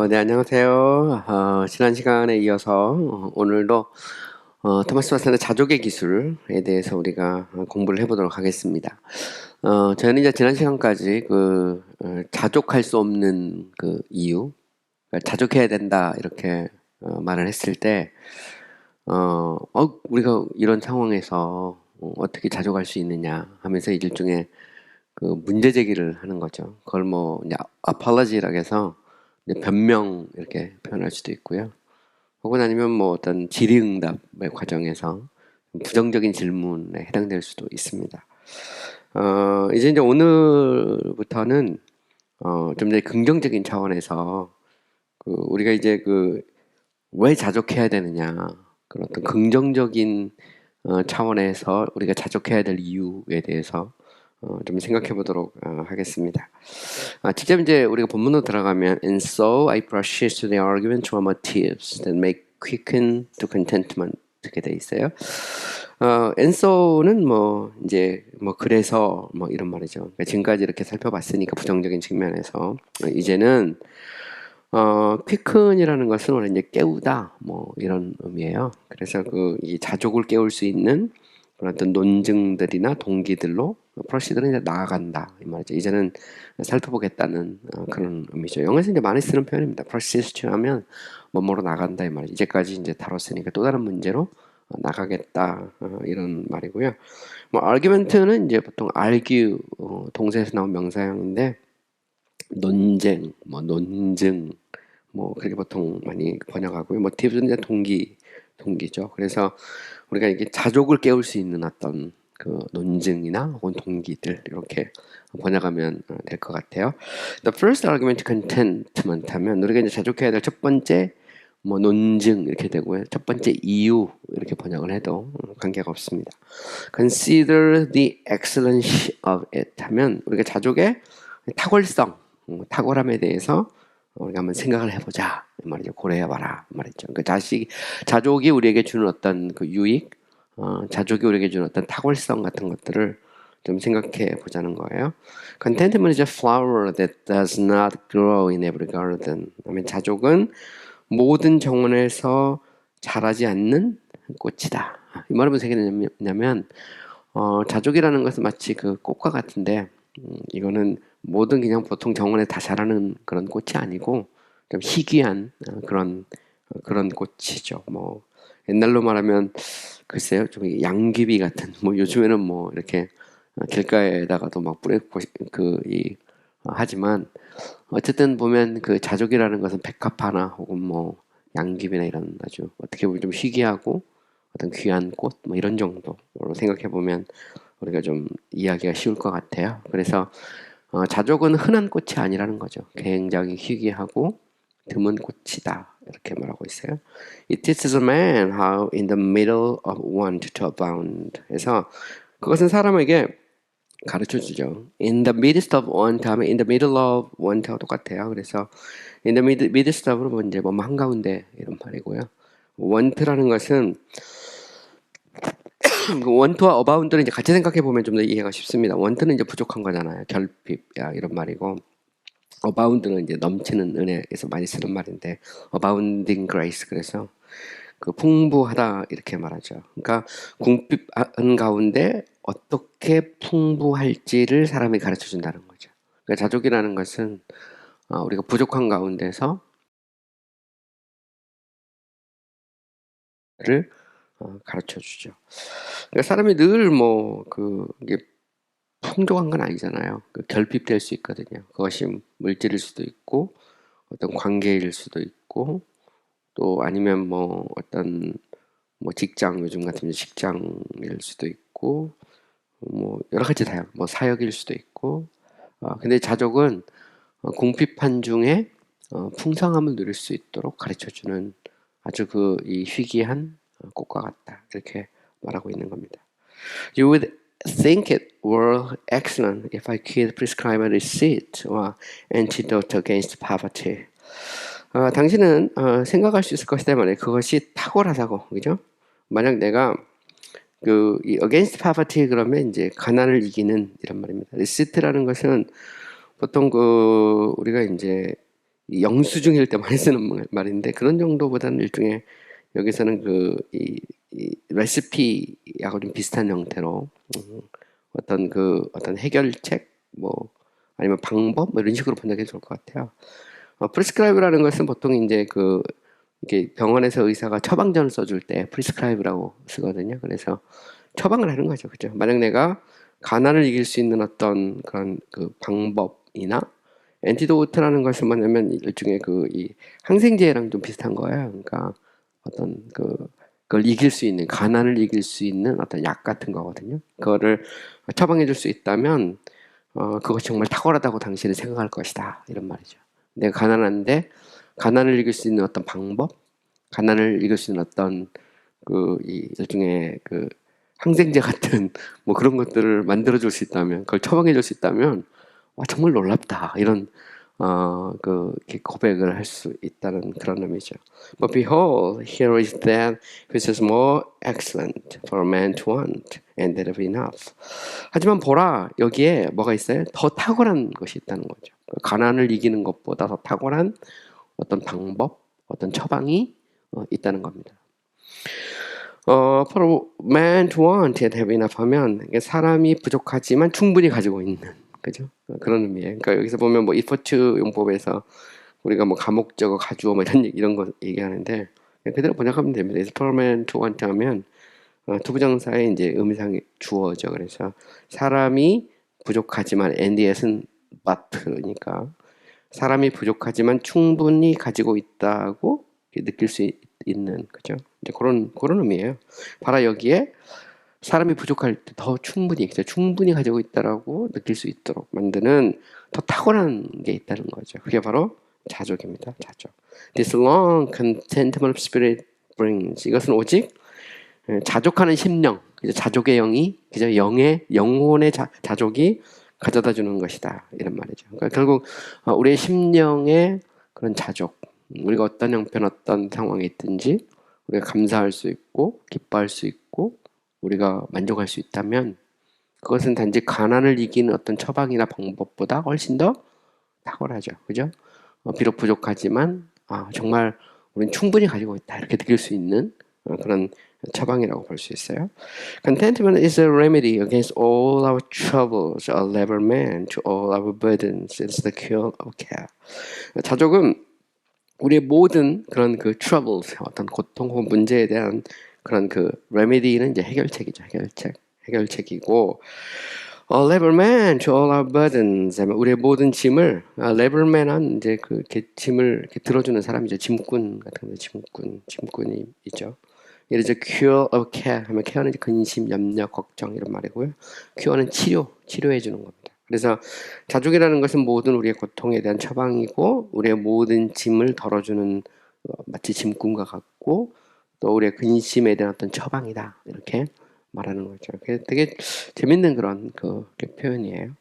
네, 안녕하세요. 지난 시간에 이어서 오늘도 토마스 와슨의 자족의 기술에 대해서 우리가 공부를 해보도록 하겠습니다. 저는 이제 지난 시간까지 자족할 수 없는 그 이유, 그러니까 자족해야 된다 이렇게 말을 했을 때, 우리가 이런 상황에서 어떻게 자족할 수 있느냐 하면서 일종의 그 문제 제기를 하는 거죠. 그걸 뭐 이제 apology라고 해서 이제 변명 이렇게 표현할 수도 있고요. 혹은 아니면 뭐 어떤 질의응답의 과정에서 부정적인 질문에 해당될 수도 있습니다. 이제 오늘부터는 좀 더 긍정적인 차원에서 우리가 이제 왜 자족해야 되느냐 그런 어떤 긍정적인 차원에서 우리가 자족해야 될 이유에 대해서 좀 생각해 보도록 하겠습니다. 직접 이제 우리가 본문으로 들어가면 And so I proceed to the argument to our motives that make quicken to contentment 이렇게 돼 있어요. And so는 뭐 이제 뭐 그래서 뭐 이런 말이죠. 그러니까 지금까지 이렇게 살펴봤으니까 부정적인 측면에서 이제는 quicken이라는 것은 원래 이제 깨우다 뭐 이런 의미예요. 그래서 이 자족을 깨울 수 있는 그런 어떤 논증들이나 동기들로 프로시드는 이제 나아간다 이 말이죠. 이제는 살펴보겠다는 그런 의미죠. 영어에서 이제 많이 쓰는 표현입니다. persist 하면 뭐뭐로 나간다 이 말이죠. 이제까지 이제 다뤘으니까 또 다른 문제로 나가겠다 이런 말이고요. 뭐 argument는 이제 보통 argue 동사에서 나온 명사형인데 논쟁, 뭐 논증, 뭐 그렇게 보통 많이 번역하고요. motive는 이제 동기죠. 그래서 우리가 이게 자족을 깨울 수 있는 어떤 그 논증이나 혹은 동기들 이렇게 번역하면 될 것 같아요. The first argument contentment 하면 우리가 이제 자족해야 될 첫 번째 뭐 논증 이렇게 되고요. 첫 번째 이유 이렇게 번역을 해도 관계가 없습니다. Consider the excellence of it 하면 우리가 자족의 탁월성, 탁월함에 대해서 우리가 한번 생각을 해보자 이 말이죠. 고려해봐라 이 말이죠. 자족이 우리에게 주는 어떤 그 유익, 자족이 우리에게 주는 어떤 탁월성 같은 것들을 좀 생각해 보자는 거예요. Contentment is a flower that does not grow in every garden. 그러면 자족은 모든 정원에서 자라지 않는 꽃이다. 이 말은 무슨 얘기냐면 자족이라는 것은 마치 그 꽃과 같은데 이거는 모든 그냥 보통 정원에 다 자라는 그런 꽃이 아니고 좀 희귀한 그런 꽃이죠. 뭐 옛날로 말하면 글쎄요, 좀 양귀비 같은 뭐 요즘에는 뭐 이렇게 길가에다가도 막 뿌리고 하지만 어쨌든 보면 그 자족이라는 것은 백합화나 혹은 뭐 양귀비나 이런 아주 어떻게 보면 좀 희귀하고 어떤 귀한 꽃 뭐 이런 정도로 생각해 보면 우리가 좀 이해하기가 쉬울 것 같아요. 그래서 자족은 흔한 꽃이 아니라는 거죠. 굉장히 희귀하고 드문 꽃이다 이렇게 말하고 있어요. It teaches a man how in the middle of want to abound. 그래서 그것은 사람에게 가르쳐 주죠. In the midst of want 하면 in the middle of want하고 똑같아요. 그래서 in the midst of는 이제 뭐 한가운데 이런 말이고요. want라는 것은 원투와 어바운드를 이제 같이 생각해 보면 좀 더 이해가 쉽습니다. 원투는 이제 부족한 거잖아요. 결핍, 이런 말이고, 어바운드는 이제 넘치는 은혜에서 많이 쓰는 말인데, abounding grace 그래서 그 풍부하다 이렇게 말하죠. 그러니까 궁핍한 가운데 어떻게 풍부할지를 사람이 가르쳐 준다는 거죠. 그러니까 자족이라는 것은 우리가 부족한 가운데서 를 가르쳐 주죠. 그러니까 사람이 늘 이게 풍족한 건 아니잖아요. 결핍될 수 있거든요. 그것이 물질일 수도 있고 어떤 관계일 수도 있고 또 아니면 뭐 어떤 뭐 직장 요즘 같은 직장일 수도 있고 뭐 여러 가지 다양 뭐 사역일 수도 있고 근데 자족은 궁핍한 중에 풍성함을 누릴 수 있도록 가르쳐 주는 아주 이 희귀한 꽃과 같다 이렇게 말하고 있는 겁니다. You would think it were excellent if I could prescribe a receipt or antidote against poverty. 당신은 생각할 수 있을 것이다 말이에요. 그것이 탁월하다고, 그죠? 만약 내가 이 against poverty 그러면 이제 가난을 이기는 이런 말입니다. receipt라는 것은 보통 우리가 이제 영수증일 때 많이 쓰는 말인데 그런 정도보다는 일종의 여기서는 이 레시피하고 좀 비슷한 형태로 어떤 해결책 뭐 아니면 방법 뭐 이런 식으로 번역해 줄 것 같아요. 프리스크라이브라는 것은 보통 이제 이게 병원에서 의사가 처방전을 써줄 때 프리스크라이브라고 쓰거든요. 그래서 처방을 하는 거죠, 그죠? 만약 내가 가난을 이길 수 있는 어떤 그런 방법이나 엔티도트라는 것은 뭐냐면 일종의 이 항생제랑 좀 비슷한 거예요. 그러니까 어떤 그걸 이길 수 있는 가난을 이길 수 있는 어떤 약 같은 거거든요. 그거를 처방해 줄 수 있다면 그것이 정말 탁월하다고 당신은 생각할 것이다. 이런 말이죠. 내가 가난한데 가난을 이길 수 있는 어떤 방법, 가난을 이길 수 있는 어떤 이 일종의 항생제 같은 뭐 그런 것들을 만들어 줄 수 있다면, 그걸 처방해 줄 수 있다면, 와, 정말 놀랍다. 이런 이렇게 고백을 할 수 있다는 그런 의미죠. But behold, here is that which is more excellent for a man to want, and that of enough. 하지만 보라, 여기에 뭐가 있어요? 더 탁월한 것이 있다는 거죠. 가난을 이기는 것보다 더 탁월한 어떤 방법, 어떤 처방이 있다는 겁니다. For a man to want and have enough 하면 사람이 부족하지만 충분히 가지고 있는, 그죠? 그런 의미예요. 그러니까 여기서 보면 뭐 이포츠 용법에서 우리가 뭐 가목적어 가주어 뭐 이런 거 얘기하는데 그대로 번역하면 됩니다. For a man to want 하면 투부정사의 이제 의미상 주어죠. 그래서 사람이 부족하지만 and에는 but니까 사람이 부족하지만 충분히 가지고 있다고 느낄 수 있는, 그죠? 이제 그런 의미예요. 바로 여기에 사람이 부족할 때 더 충분히 가지고 있다라고 느낄 수 있도록 만드는 더 탁월한 게 있다는 거죠. 그게 바로 자족입니다. 자족. This long contentment of spirit brings. 이것은 오직 자족하는 심령, 자족의 영이, 그죠? 영혼의 자족이 가져다 주는 것이다. 이런 말이죠. 그러니까 결국 우리의 심령의 그런 자족, 우리가 어떤 형편, 어떤 상황에 있든지 우리가 감사할 수 있고 기뻐할 수 있고 우리가 만족할 수 있다면 그것은 단지 가난을 이기는 어떤 처방이나 방법보다 훨씬 더 탁월하죠. 그죠? 비록 부족하지만 정말 우리는 충분히 가지고 있다. 이렇게 느낄 수 있는 그런 처방이라고 볼 수 있어요. Contentment is a remedy against all our troubles, a leverman to all our burdens. It's the cure of care. 자족은 우리의 모든 그런 troubles, 어떤 고통 혹은 문제에 대한 그런 remedy는 이제 해결책이죠. 해결책이고, a leverman to all our burdens. 우리의 모든 짐을, leverman은 이제 이렇게 짐을 이렇게 들어주는 사람이죠. 짐꾼 같은 거, 짐꾼이 있죠. 예를 들어 cure of care 하면 care는 이제 근심, 염려, 걱정 이런 말이고요. cure는 치료해 주는 겁니다. 그래서 자족이라는 것은 모든 우리의 고통에 대한 처방이고 우리의 모든 짐을 덜어주는 마치 짐꾼과 같고 또 우리의 근심에 대한 어떤 처방이다 이렇게 말하는 거죠. 되게 재밌는 그런 표현이에요.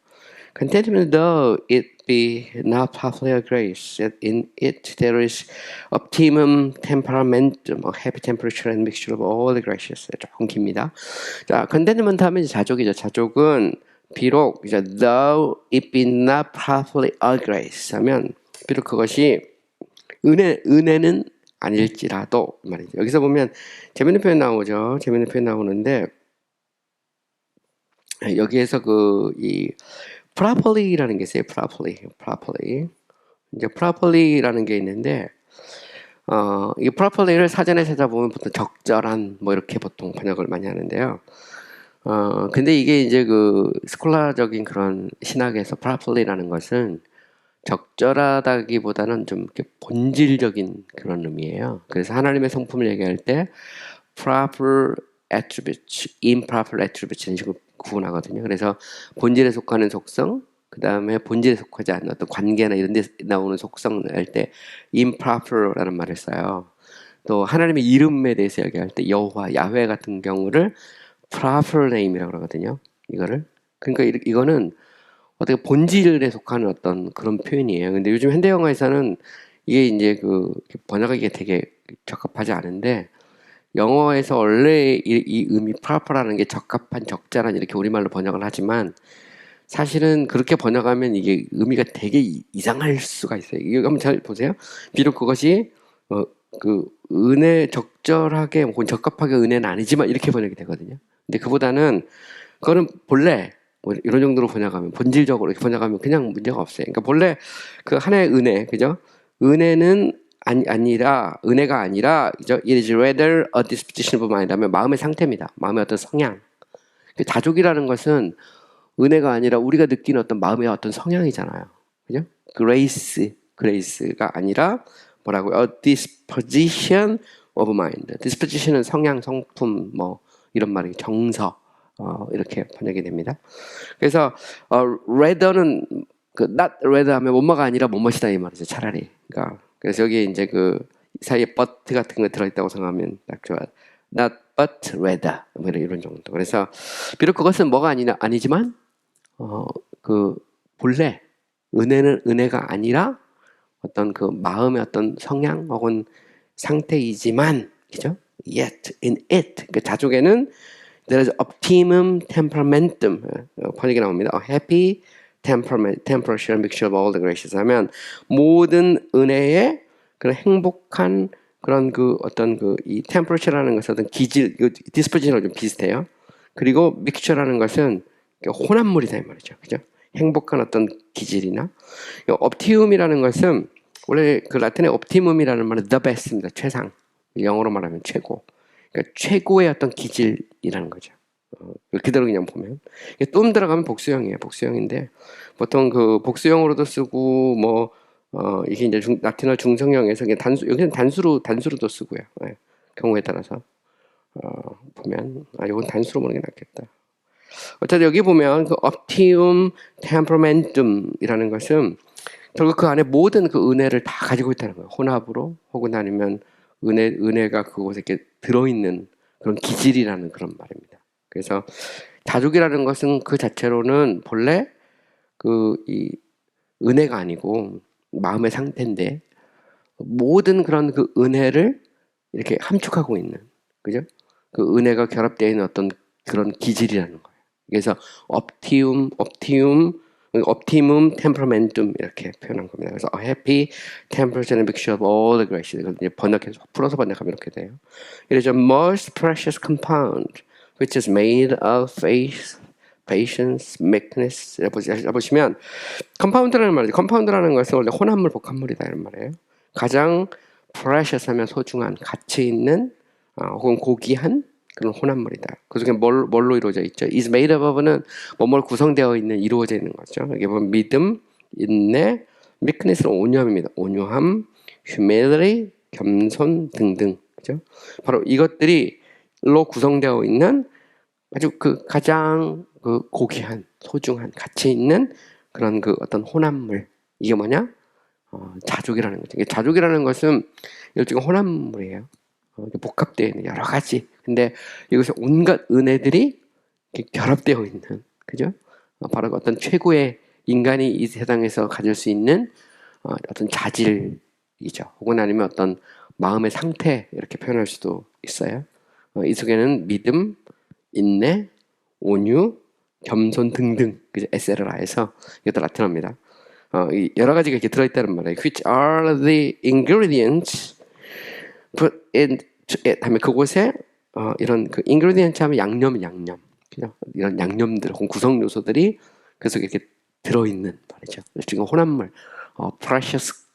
Contentment, though it be not popular grace, that in it there is optimum temperamentum, a happy temperature and mixture of all the graces. 조금 깁니다. 자, contentment 하면 이제 자족이죠. 자족은 비록 이제 though it be not properly a grace 하면 비록 그것이 은혜는 아닐지라도 말이죠. 여기서 보면 재밌는 표현 나오죠. 재밌는 표현 나오는데 여기에서 이 properly라는 게 있어요. properly. 이제 properly라는 게 있는데 이 properly를 사전에 찾아보면 보통 적절한 뭐 이렇게 보통 번역을 많이 하는데요. 근데 이게 이제 스콜라적인 그런 신학에서 properly라는 것은 적절하다기보다는 좀 이렇게 본질적인 그런 의미예요. 그래서 하나님의 성품을 얘기할 때 proper attributes, improper attributes 이런 식으로 구분하거든요. 그래서 본질에 속하는 속성, 그 다음에 본질에 속하지 않는 어떤 관계나 이런 데 나오는 속성을 할 때 improper라는 말을 써요. 또 하나님의 이름에 대해서 얘기할 때 여호와, 야훼 같은 경우를 proper name이라고 그러거든요. 이거를. 그러니까 이거는 어떻게 본질에 속하는 어떤 그런 표현이에요. 근데 요즘 현대 영화에서는 이게 이제 번역하기가 되게 적합하지 않은데 영어에서 원래 이 의미 proper라는 게 적합한, 적절한 이렇게 우리말로 번역을 하지만 사실은 그렇게 번역하면 이게 의미가 되게 이상할 수가 있어요. 이거 한번 잘 보세요. 비록 그것이 그 은혜 적절하게 혹은 적합하게 은혜는 아니지만 이렇게 번역이 되거든요. 근데 그보다는 그거는 본래 뭐 이런 정도로 번역하면 본질적으로 이렇게 번역하면 그냥 문제가 없어요. 그러니까 본래 그 하나의 은혜, 그죠? 은혜는 아니라 은혜가 아니라 그죠? It is rather a disposition of mind 하면 마음의 상태입니다. 마음의 어떤 성향. 그 자족이라는 것은 은혜가 아니라 우리가 느끼는 어떤 마음의 어떤 성향이잖아요. 그죠? grace가 아니라 뭐라고요? A disposition of mind. disposition은 성향, 성품, 뭐 이런 말이 정서 이렇게 번역이 됩니다. 그래서 rather는 그 not rather 하면 뭐뭐가 아니라 뭐뭐이다 이 말이죠. 차라리. 그러니까 그래서 여기 이제 그 사이에 but 같은 거 들어있다고 생각하면 딱 좋아요. not but rather 뭐 이런 정도. 그래서 비록 그것은 뭐가 아니지만 그 본래 은혜는 은혜가 아니라 어떤 그 마음의 어떤 성향 혹은 상태이지만, 그죠? Yet in it 그 자족에는 there is optimum temperamentum 번역이 나옵니다. A happy temperamental mixture of all the graces 하면 모든 은혜의 그런 행복한 그런 그 어떤 그 이 temperature라는 것은 어떤 기질, disposition하고 좀 비슷해요. 그리고 mixture라는 것은 혼합물이다 이 말이죠. 그죠? 행복한 어떤 기질이나 optimum이라는 것은 원래 그 라틴의 optimum이라는 말은 the best입니다. 최상. 영어로 말하면 최고. 그러니까 최고의 어떤 기질이라는 거죠. 그대로 그냥 보면 또 들어가면 복수형이에요. 복수형인데 보통 그 복수형으로도 쓰고 뭐 이게 이제 라틴어 중성형에서 그냥 여기는 단수로도 쓰고요. 네. 경우에 따라서 보면 이건 단수로 보는 게 낫겠다. 어쨌든 여기 보면 그 optimum temperamentum이라는 것은 결국 그 안에 모든 그 은혜를 다 가지고 있다는 거예요. 혼합으로 혹은 아니면 은혜가 그곳에 이렇게 들어있는 그런 기질이라는 그런 말입니다. 그래서 자족이라는 것은 그 자체로는 본래 이 은혜가 아니고 마음의 상태인데 모든 그런 그 은혜를 이렇게 함축하고 있는, 그죠? 그 은혜가 결합되어 있는 어떤 그런 기질이라는 거예요. 그래서 optimum temperamentum 이렇게 표현한 겁니다. 그래서 a happy temperament and mixture of all the graces. 이걸 이제 번역해서 풀어서 번역하면 이렇게 돼요. It is a most precious compound which is made of faith, patience, meekness. 보시면 컴파운드라는 말이죠. 컴파운드라는 것은 원래 혼합물, 복합물이다 이런 말이에요. 가장 precious 하면 소중한, 가치 있는 혹은 고귀한 그런 혼합물이다. 그 중에 뭘로 이루어져 있죠? is made of는 뭐뭘 구성되어 있는, 이루어져 있는 거죠. 여기 보면 믿음, 인내, meekness는 온유함입니다. 온유함, humility, 겸손 등등. 그죠? 바로 이것들이로 구성되어 있는 아주 그 가장 그 고귀한, 소중한, 가치 있는 그런 그 어떤 혼합물. 이게 뭐냐? 자족이라는 거죠. 자족이라는 것은 일종의 혼합물이에요. 복합되어 있는 여러 가지. 근데 여기서 온갖 은혜들이 결합되어 있는, 그죠? 바로 어떤 최고의 인간이 이 세상에서 가질 수 있는 어떤 자질이죠. 혹은 아니면 어떤 마음의 상태 이렇게 표현할 수도 있어요. 이 속에는 믿음, 인내, 온유, 겸손 등등, 그죠? 에세르라에서 이것도 라틴어입니다. 여러 가지가 이렇게 들어있다는 말이에요. Which are the ingredients put in 하면 그곳에 이런 그 ingredient 하면 양념, 그죠? 이런 양념들 혹은 구성 요소들이 그 속에 이렇게 들어있는 말이죠. 지금 혼합물, precious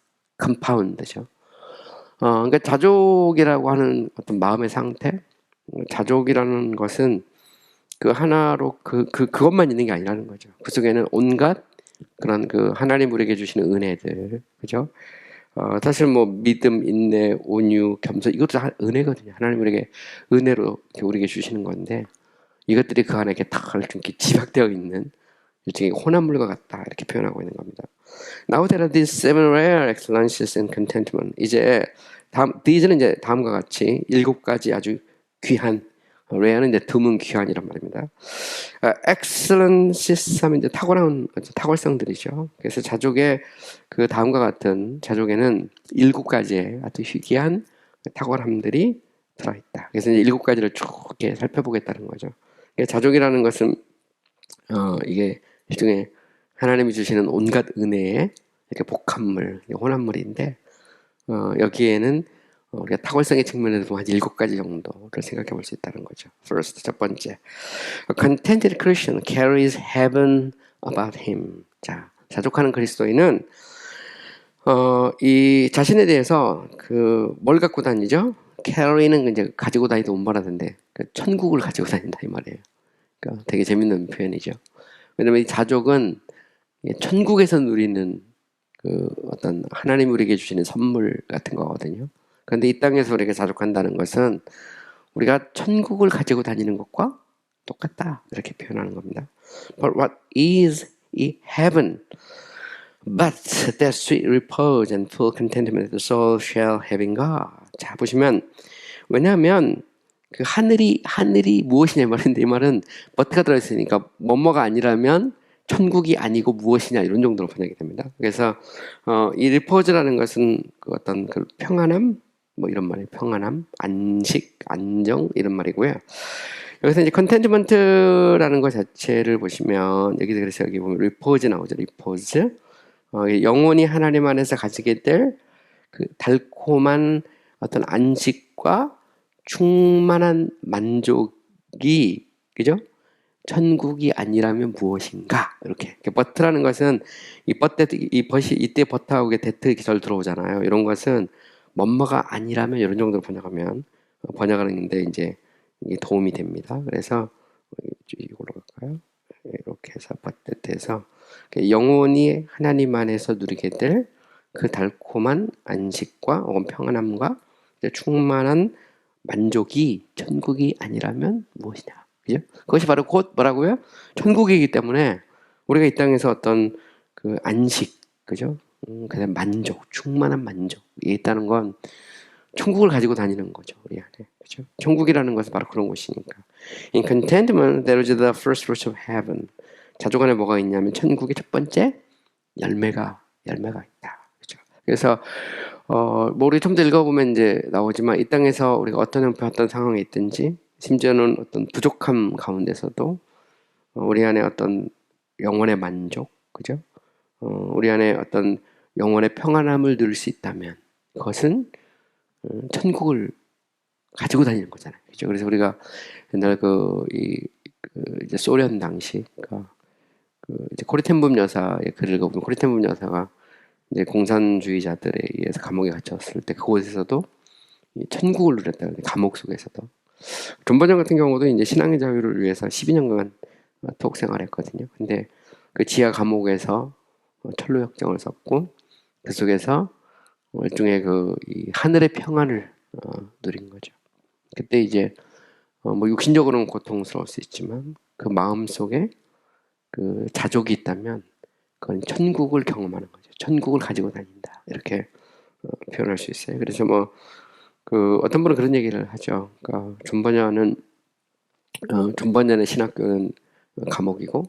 compound죠. 그러니까 자족이라고 하는 어떤 마음의 상태, 자족이라는 것은 그 하나로 그것만 있는 게 아니라는 거죠. 그 속에는 온갖 그런 그 하나님 우리에게 주시는 은혜들, 그죠? 사실 뭐 믿음, 인내, 온유, 겸손 이것도 다 은혜거든요. 하나님 우리에게 은혜로 우리에게 주시는 건데 이것들이 그 안에 이렇게 다 이렇게 집약되어 있는 일종의 혼합물과 같다 이렇게 표현하고 있는 겁니다. Now there are these seven rare excellences in contentment. 이제 these는 이제 다음과 같이 7가지 아주 귀한, rare는 이제 드문 귀한이란 말입니다. excellences 하면 이제 탁월성들이죠. 그래서 자족의 그 다음과 같은 자족에는 7가지의 아주 희귀한 탁월함들이 들어있다. 그래서 이제 7가지를 쭉 이렇게 살펴보겠다는 거죠. 자족이라는 것은 이게 이 중에 하나님이 주시는 온갖 은혜의 이렇게 복합물, 혼합물인데 여기에는 우리가 탁월성의 측면에서 한 7가지 정도를 생각해 볼 수 있다는 거죠. First, 첫 번째, A contented Christian carries heaven about him. 자, 자족하는 그리스도인은 이 자신에 대해서 뭘 갖고 다니죠? carry는 이제 가지고 다니도 운반하던데 천국을 가지고 다닌다 이 말이에요. 그러니까 되게 재밌는 표현이죠. 왜냐면 이 자족은 천국에서 누리는 어떤 하나님 우리에게 주시는 선물 같은 거거든요. 그런데 이 땅에서 우리가 자족한다는 것은 우리가 천국을 가지고 다니는 것과 똑같다 이렇게 표현하는 겁니다. But what is 이 heaven? But that sweet repose and full contentment the soul shall have in God. 자 보시면 왜냐하면 그 하늘이 무엇이냐 말인데 이 말은 but가 들어있으니까 뭐뭐가 아니라면 천국이 아니고 무엇이냐 이런 정도로 번역이 됩니다. 그래서 이 리포즈라는 것은 어떤 그 평안함 뭐 이런 말이에요. 평안함, 안식, 안정 이런 말이고요. 여기서 이제 컨텐트먼트라는 것 자체를 보시면 그래서 여기 보면 리포즈 나오죠. 리포즈. 영혼이 하나님 안에서 가지게 될 그 달콤한 어떤 안식과 충만한 만족이 그죠? 천국이 아니라면 무엇인가 이렇게 버트라는 것은 이 벗이 이때 버트하고 데트 이렇게 절 들어오잖아요. 이런 것은 뭐뭐가 아니라면 이런 정도로 번역하면 번역하는데 이제 이게 도움이 됩니다. 그래서 이걸로 갈까요? 이렇게 해서 버트에서 영혼이 하나님 안에서 누리게 될 그 달콤한 안식과 혹은 평안함과 충만한 만족이 천국이 아니라면 무엇이냐? 그죠? 그것이 바로 곧 뭐라고요? 천국이기 때문에 우리가 이 땅에서 어떤 그 안식, 그죠? 그다음 만족, 충만한 만족이 있다는 건 천국을 가지고 다니는 거죠, 우리 안에. 그죠? 천국이라는 것은 바로 그런 곳이니까. In contentment, there is the first fruits of heaven. 자족 안에 뭐가 있냐면 천국의 첫 번째 열매가 있다. 그죠? 그래서 뭐 우리 좀 더 읽어보면 이제 나오지만 이 땅에서 우리가 어떤 형편 어떤 상황에 있든지 심지어는 어떤 부족함 가운데서도 우리 안에 어떤 영혼의 만족, 그죠? 우리 안에 어떤 영혼의 평안함을 누릴 수 있다면 그것은 천국을 가지고 다니는 거잖아요, 그죠? 그래서 우리가 옛날 이제 소련 당시 이제 코리텐붐 여사의 글을 읽어보면 코리텐붐 여사가 이제 공산주의자들에 의해서 감옥에 갇혔을 때 그곳에서도 천국을 누렸다. 감옥 속에서도. 존 버전 같은 경우도 이제 신앙의 자유를 위해서 12년간 독 생활했거든요. 근데 그 지하 감옥에서 철로 역정을 썼고 그 속에서 일종의 이 하늘의 평안을 누린 거죠. 그때 이제 뭐 육신적으로는 고통스러울 수 있지만 그 마음 속에 그 자족이 있다면 그건 천국을 경험하는 거죠. 천국을 가지고 다닌다. 이렇게 표현할 수 있어요. 그래서 뭐 어떤 분은 그런 얘기를 하죠. 그러니까 존 번연의 신학교는 감옥이고,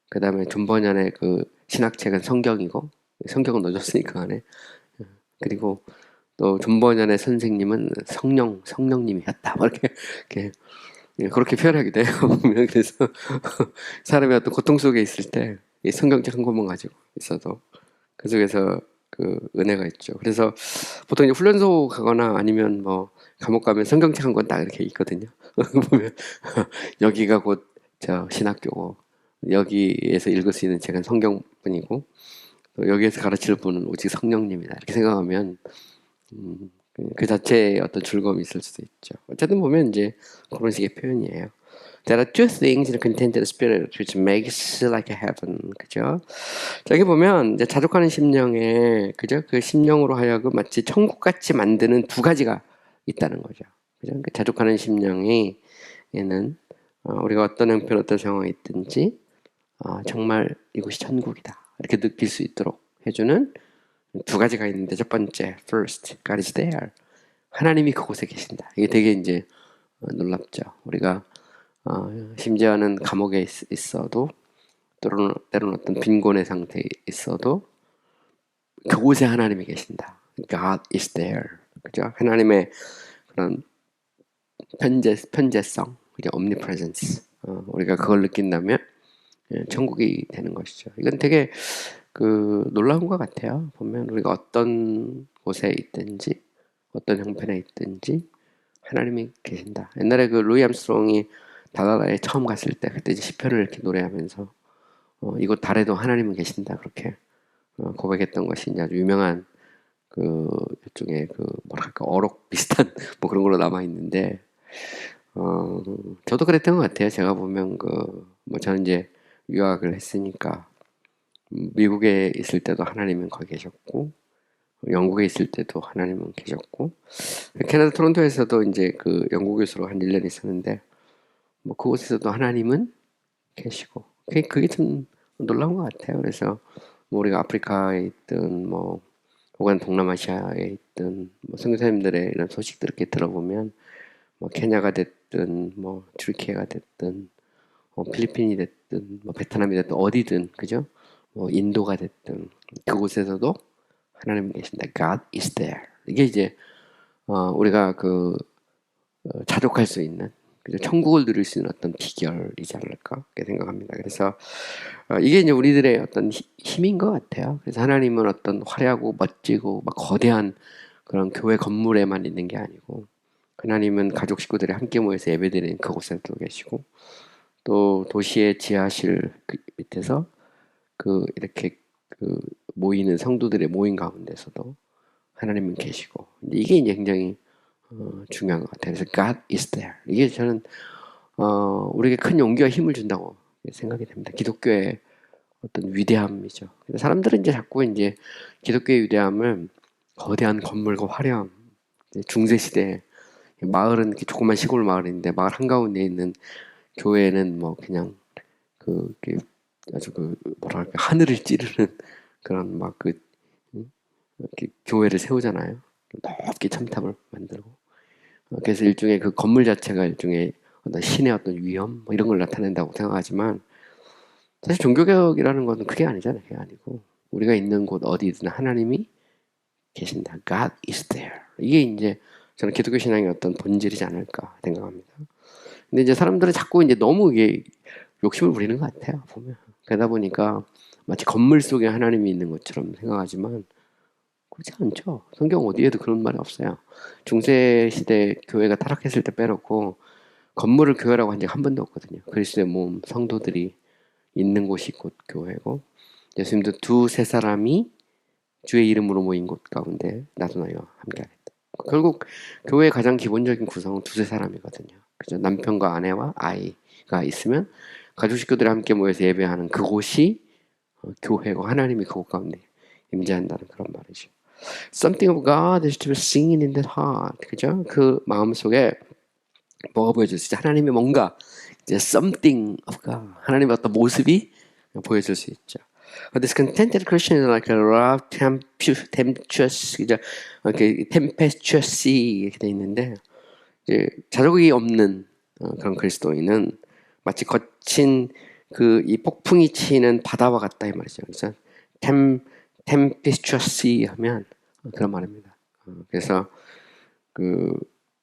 그 다음에 존 번연의 그 신학책은 성경이고, 성경은 넣어줬으니까 안에. 그리고 또 존 번연의 선생님은 성령님이었다. 뭐 이렇게 그렇게 표현하기도 해요. 그래서 사람이 어떤 고통 속에 있을 때 이 성경책 한 권만 가지고 있어도 그 속에서 그 은혜가 있죠. 그래서 보통 이제 훈련소 가거나 아니면 뭐 감옥 가면 성경책 한 권 딱 이렇게 있거든요. 보면 여기가 곧 저 신학교고 여기에서 읽을 수 있는 책은 성경뿐이고 또 여기에서 가르칠 분은 오직 성령님이다. 이렇게 생각하면 그 자체의 어떤 즐거움이 있을 수도 있죠. 어쨌든 보면 이제 그런 식의 표현이에요. There are two things in a contented spirit which makes like a heaven. 그죠? 저기 보면 이제 자족하는 심령에 그죠? 그 심령으로 하여금 마치 천국같이 만드는 두 가지가 있다는 거죠. 그죠? 그 자족하는 심령이 얘는 우리가 어떤 형편 어떤 상황에 있든지 정말 이곳이 천국이다 이렇게 느낄 수 있도록 해주는 두 가지가 있는데 첫 번째, first, God is there. 하나님이 그곳에 계신다. 이게 되게 이제 놀랍죠. 우리가 심지어는 감옥에 있어도 때로는 어떤 빈곤의 상태에 있어도 그곳에 하나님이 계신다. God is there. 그죠? 하나님의 그런 편재성, 그죠? omnipresence. 우리가 그걸 느낀다면 천국이 되는 것이죠. 이건 되게 놀라운 것 같아요. 보면 우리가 어떤 곳에 있든지 어떤 형편에 있든지 하나님이 계신다. 옛날에 루이 암스트롱이 달나라에 처음 갔을 때 그때 이제 시편을 이렇게 노래하면서 이곳 달에도 하나님은 계신다 그렇게 고백했던 것이 이제 아주 유명한 일종의 뭐랄까 어록 비슷한 뭐 그런 걸로 남아 있는데 저도 그랬던 것 같아요. 제가 보면 뭐 저는 이제 유학을 했으니까 미국에 있을 때도 하나님은 거기 계셨고 영국에 있을 때도 하나님은 계셨고 캐나다 토론토에서도 이제 영국 교수로 한 1년 있었는데 뭐 그곳에서도 하나님은 계시고 그게 좀 놀라운 것 같아요. 그래서 뭐 우리가 아프리카에 있든 뭐 혹은 동남아시아에 있든 뭐 선교사님들의 이런 소식들 이렇게 들어보면 뭐 케냐가 됐든 뭐 튀르키예가 됐든 뭐 필리핀이 됐든 뭐 베트남이 됐든 어디든 그죠? 뭐 인도가 됐든 그곳에서도 하나님이 계신다. God is there. 이게 이제 우리가 자족할 수 있는 그죠? 천국을 누릴 수 있는 어떤 비결이지 않을까 그렇게 생각합니다. 그래서 이게 이제 우리들의 어떤 힘인 것 같아요. 그래서 하나님은 어떤 화려하고 멋지고 막 거대한 그런 교회 건물에만 있는 게 아니고 하나님은 가족 식구들이 함께 모여서 예배드리는 그곳에도 계시고 또 도시의 지하실 밑에서 이렇게 모이는 성도들의 모임 가운데서도 하나님은 계시고 이게 이제 굉장히 중요한 것 같아요. 그래서 God is there. 이게 저는 우리에게 큰 용기와 힘을 준다고 생각이 됩니다. 기독교의 어떤 위대함이죠. 사람들은 이제 자꾸 이제 기독교의 위대함을 거대한 건물과 화려함, 중세 시대 마을은 이렇게 조그만 시골 마을인데 마을 한가운데 있는 교회는 뭐 그냥 아주 뭐랄까 하늘을 찌르는 그런 이렇게 교회를 세우잖아요. 높게 첨탑을 만들고 그래서 일종의 그 건물 자체가 일종의 어떤 신의 어떤 위엄 뭐 이런 걸 나타낸다고 생각하지만 사실 종교개혁이라는 것은 그게 아니잖아요. 그게 아니고 우리가 있는 곳 어디든 하나님이 계신다. God is there. 이게 이제 저는 기독교 신앙의 어떤 본질이지 않을까 생각합니다. 근데 이제 사람들은 자꾸 이제 너무 이게 욕심을 부리는 것 같아요. 보면 그러다 보니까 마치 건물 속에 하나님이 있는 것처럼 생각하지만 그렇지 않죠. 성경 어디에도 그런 말이 없어요. 중세 시대 교회가 타락했을 때 빼놓고 건물을 교회라고 한 적 한 번도 없거든요. 그리스도의 몸 성도들이 있는 곳이 곧 교회고 예수님도 두세 사람이 주의 이름으로 모인 곳 가운데 나도 너희와 함께하겠다. 결국 교회의 가장 기본적인 구성은 두세 사람이거든요. 그죠? 남편과 아내와 아이가 있으면 가족 식구들이 함께 모여서 예배하는 그곳이 교회고 하나님이 그곳 가운데 임재한다는 그런 말이죠. Something of God is to be seen in the heart. 그죠? 그 마음 속에 뭐가 보여질 수 있죠? 하나님의 뭔가 이제 something of God. 하나님의 어떤 모습이 보여질 수 있죠. Discontented Christian is like a rough, tempestuous, 그죠? 이렇게 tempestuously 이렇게 돼 있는데 이제 자족이 없는 그런 그리스도인은 마치 거친 이 폭풍이 치는 바다와 같다 이 말이죠. 그래서 tempestuously 하면 그런 말입니다. 그래서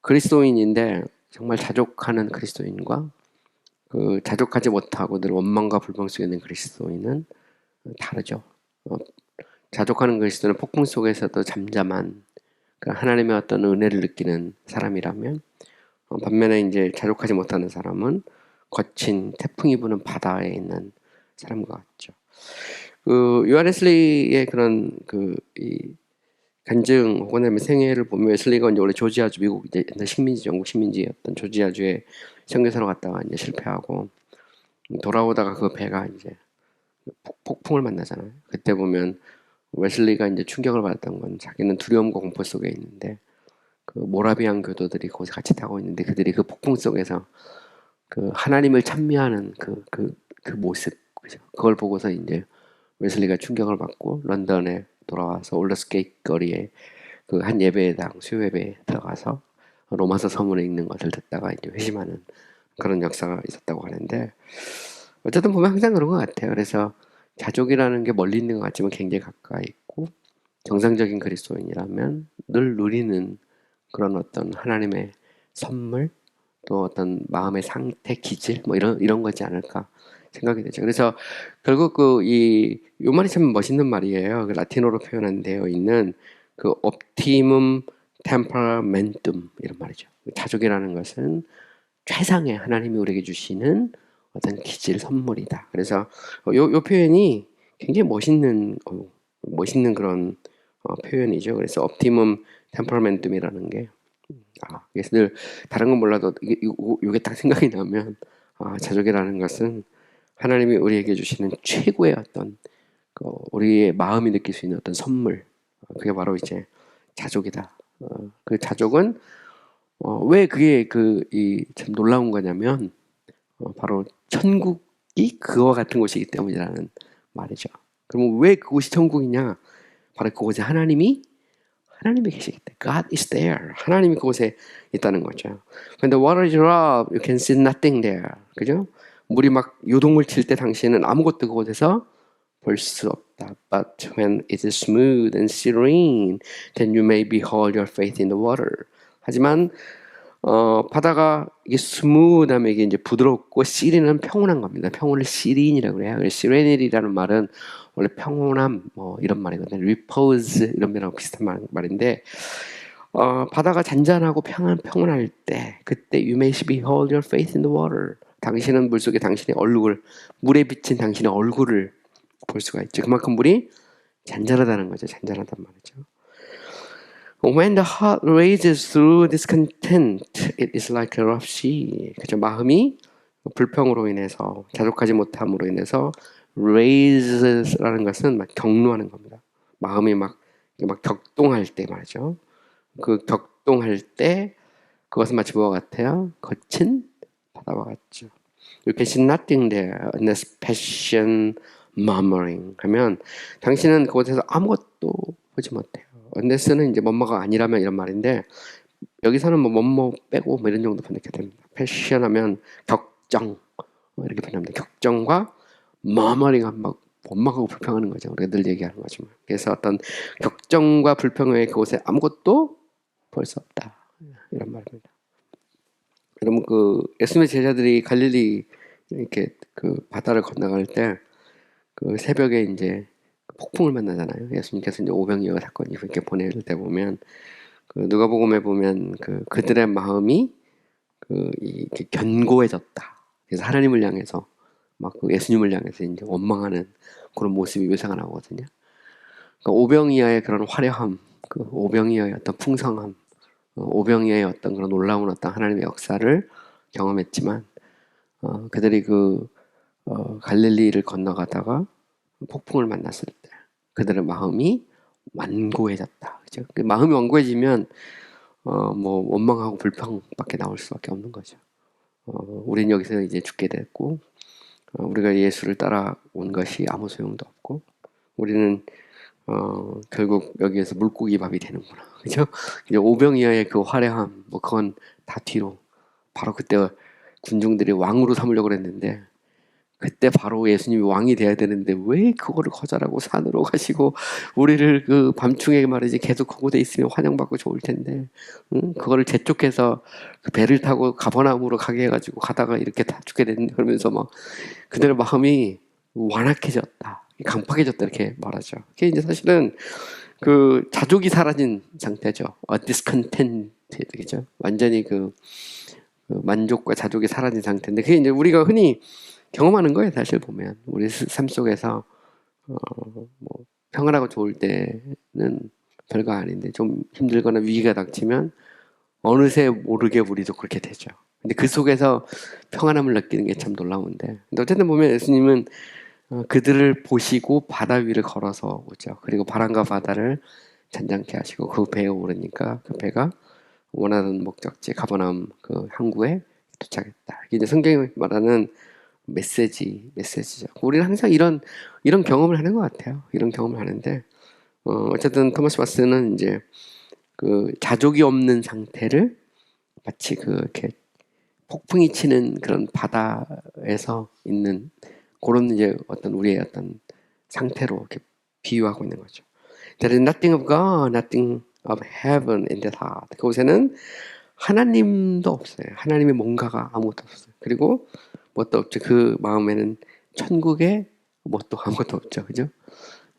그리스도인인데 정말 자족하는 그리스도인과 자족하지 못하고 늘 원망과 불평 속에 있는 그리스도인은 다르죠. 자족하는 그리스도는 폭풍 속에서도 잠잠한 하나님의 어떤 은혜를 느끼는 사람이라면 반면에 이제 자족하지 못하는 사람은 거친 태풍이 부는 바다에 있는 사람과 같죠. 요한 웨슬리의 그런 이 간증 혹은 생애를 보면 웨슬리가 이제 원래 조지아주 미국 이제 식민지 영국 식민지였던 조지아주에 선교사로 갔다가 이제 실패하고 돌아오다가 그 배가 이제 폭풍을 만나잖아요. 그때 보면 웨슬리가 이제 충격을 받았던 건 자기는 두려움과 공포 속에 있는데 모라비안 교도들이 거기서 같이 타고 있는데 그들이 그 폭풍 속에서 하나님을 찬미하는 그 모습 그죠? 그걸 보고서 이제 웨슬리가 충격을 받고 런던에 돌아와서 올더스게이트 거리에 한 예배당 수요 예배에 들어가서 로마서 서문에 읽는 것을 듣다가 이제 회심하는 그런 역사가 있었다고 하는데 어쨌든 보면 항상 그런 것 같아요. 그래서 자족이라는 게 멀리 있는 것 같지만 굉장히 가까이 있고 정상적인 그리스도인이라면 늘 누리는 그런 어떤 하나님의 선물 또 어떤 마음의 상태 기질 뭐 이런 거지 않을까 생각이 되죠. 그래서 결국 요 말이 참 멋있는 말이에요. 그 라틴어로 표현되어 있는 그 optimum temperamentum 이런 말이죠. 자족이라는 것은 최상의 하나님이 우리에게 주시는 어떤 기질 선물이다. 그래서 요 표현이 굉장히 멋있는 그런 표현이죠. 그래서 optimum temperamentum이라는 게 그래서 늘 다른 건 몰라도 이게 딱 생각이 나면 자족이라는 것은 하나님이 우리에게 주시는 최고의 어떤 우리의 마음이 느낄 수 있는 어떤 선물, 그게 바로 이제 자족이다. 그 자족은 왜 그게 참 놀라운 거냐면 바로 천국이 그와 같은 곳이기 때문이라는 말이죠. 그러면 왜 그곳이 천국이냐? 바로 그곳에 하나님이 계시기 때문에 God is there. 하나님이 그곳에 있다는 거죠. When the water is rough, you can see nothing there. 그죠? 물이 막 요동을 칠 때 당신은 아무것도 그곳에서 볼 수 없다. But when it is smooth and serene, then you may behold your faith in the water. 하지만 바다가 이게 스무드하면 이게 이제 부드럽고 시린은 평온한 겁니다. 평온을 시린이라고 그래요. 시레니리라는 말은 원래 평온함 이런 말이거든요. repose 이런 말하고 비슷한 말인데 바다가 잔잔하고 평온할 때 그때 you may behold your face in the water. 당신은 물속에 당신의 얼굴, 물에 비친 당신의 얼굴을 볼 수가 있죠. 그만큼 물이 잔잔하다는 거죠. 잔잔하단 말이죠. When the heart rages through discontent, it is like a rough sea. 그죠? 마음이 불평으로 인해서, 자족하지 못함으로 인해서 raise라는 것은 막 격노하는 겁니다. 마음이 막 격동할 때 말이죠. 그 격동할 때 그것은 마치 뭐와 같아요? 거친 바다와 같죠. You can see nothing there unless passion murmuring 하면 당신은 그곳에서 아무것도 보지 못해요. unless는 이제 뭐뭐가 아니라면 이런 말인데 여기서는 뭐뭐 빼고 이런 정도 번역해야 됩니다. passion 하면 격정 이렇게 번역합니다. 격정과 murmuring 막 원망하고 불평하는 거죠. 우리가 늘 얘기하는 거지만. 그래서 어떤 격정과 불평 외에 그곳에 아무것도 볼 수 없다. 이런 말입니다. 여러분 예수님의 제자들이 갈릴리 이렇게 바다를 건너갈 때 새벽에 이제 폭풍을 만나잖아요. 예수님께서 이제 오병이어 사건이 이렇게 보낼 때 보면 누가복음에 보면 그들의 마음이 이렇게 견고해졌다. 그래서 하나님을 향해서 막 예수님을 향해서 이제 원망하는 그런 모습이 묘사가 나오거든요. 오병이어의 그런 화려함, 오병이어의 어떤 풍성함, 오병이어의 어떤 그런 놀라운 어떤 하나님의 역사를 경험했지만 그들이 갈릴리를 건너가다가 폭풍을 만났을 때 그들의 마음이 완고해졌다. 그죠? 마음이 완고해지면 원망하고 불평밖에 나올 수밖에 없는 거죠. 우린 여기서 이제 죽게 됐고 우리가 예수를 따라온 것이 아무 소용도 없고 우리는 결국 여기에서 물고기 밥이 되는구나. 그죠? 이제 오병이어의 그 화려함, 그건 다 뒤로. 바로 그때 군중들이 왕으로 삼으려고 그랬는데, 그때 바로 예수님이 왕이 돼야 되는데, 왜 그거를 거절하고 산으로 가시고, 우리를 밤중에 말이지 계속 그곳에 있으면 환영받고 좋을 텐데, 그거를 재촉해서 배를 타고 가버나움으로 가게 해가지고 가다가 이렇게 다 죽게 됐는데, 그러면서 그들의 마음이 완악해졌다. 강팍해졌다 이렇게 말하죠. 그게 이제 사실은 자족이 사라진 상태죠. discontent, 그죠? 완전히 만족과 자족이 사라진 상태인데 그게 이제 우리가 흔히 경험하는 거예요. 사실 보면 우리 삶 속에서 평안하고 좋을 때는 별거 아닌데 좀 힘들거나 위기가 닥치면 어느새 모르게 우리도 그렇게 되죠. 근데 그 속에서 평안함을 느끼는 게 참 놀라운데 근데 어쨌든 보면 예수님은 그들을 보시고 바다 위를 걸어서 오죠. 그리고 바람과 바다를 잔잔케 하시고 그 배에 오르니까 그 배가 원하는 목적지 가버나움 항구에 도착했다. 이게 이제 성경이 말하는 메시지죠. 우리는 항상 이런 경험을 하는 것 같아요. 이런 경험을 하는데 어쨌든 토마스 바스는 이제 자족이 없는 상태를 마치 이렇게 폭풍이 치는 그런 바다에서 있는 그런 이제 어떤 우리의 어떤 상태로 이렇게 비유하고 있는 거죠. There is nothing of God, nothing of heaven in that heart. 그곳에는 하나님도 없어요. 하나님의 뭔가가 아무것도 없어요. 그리고 뭣도 없죠. 그 마음에는 천국에 뭐 또 아무것도 없죠, 그죠?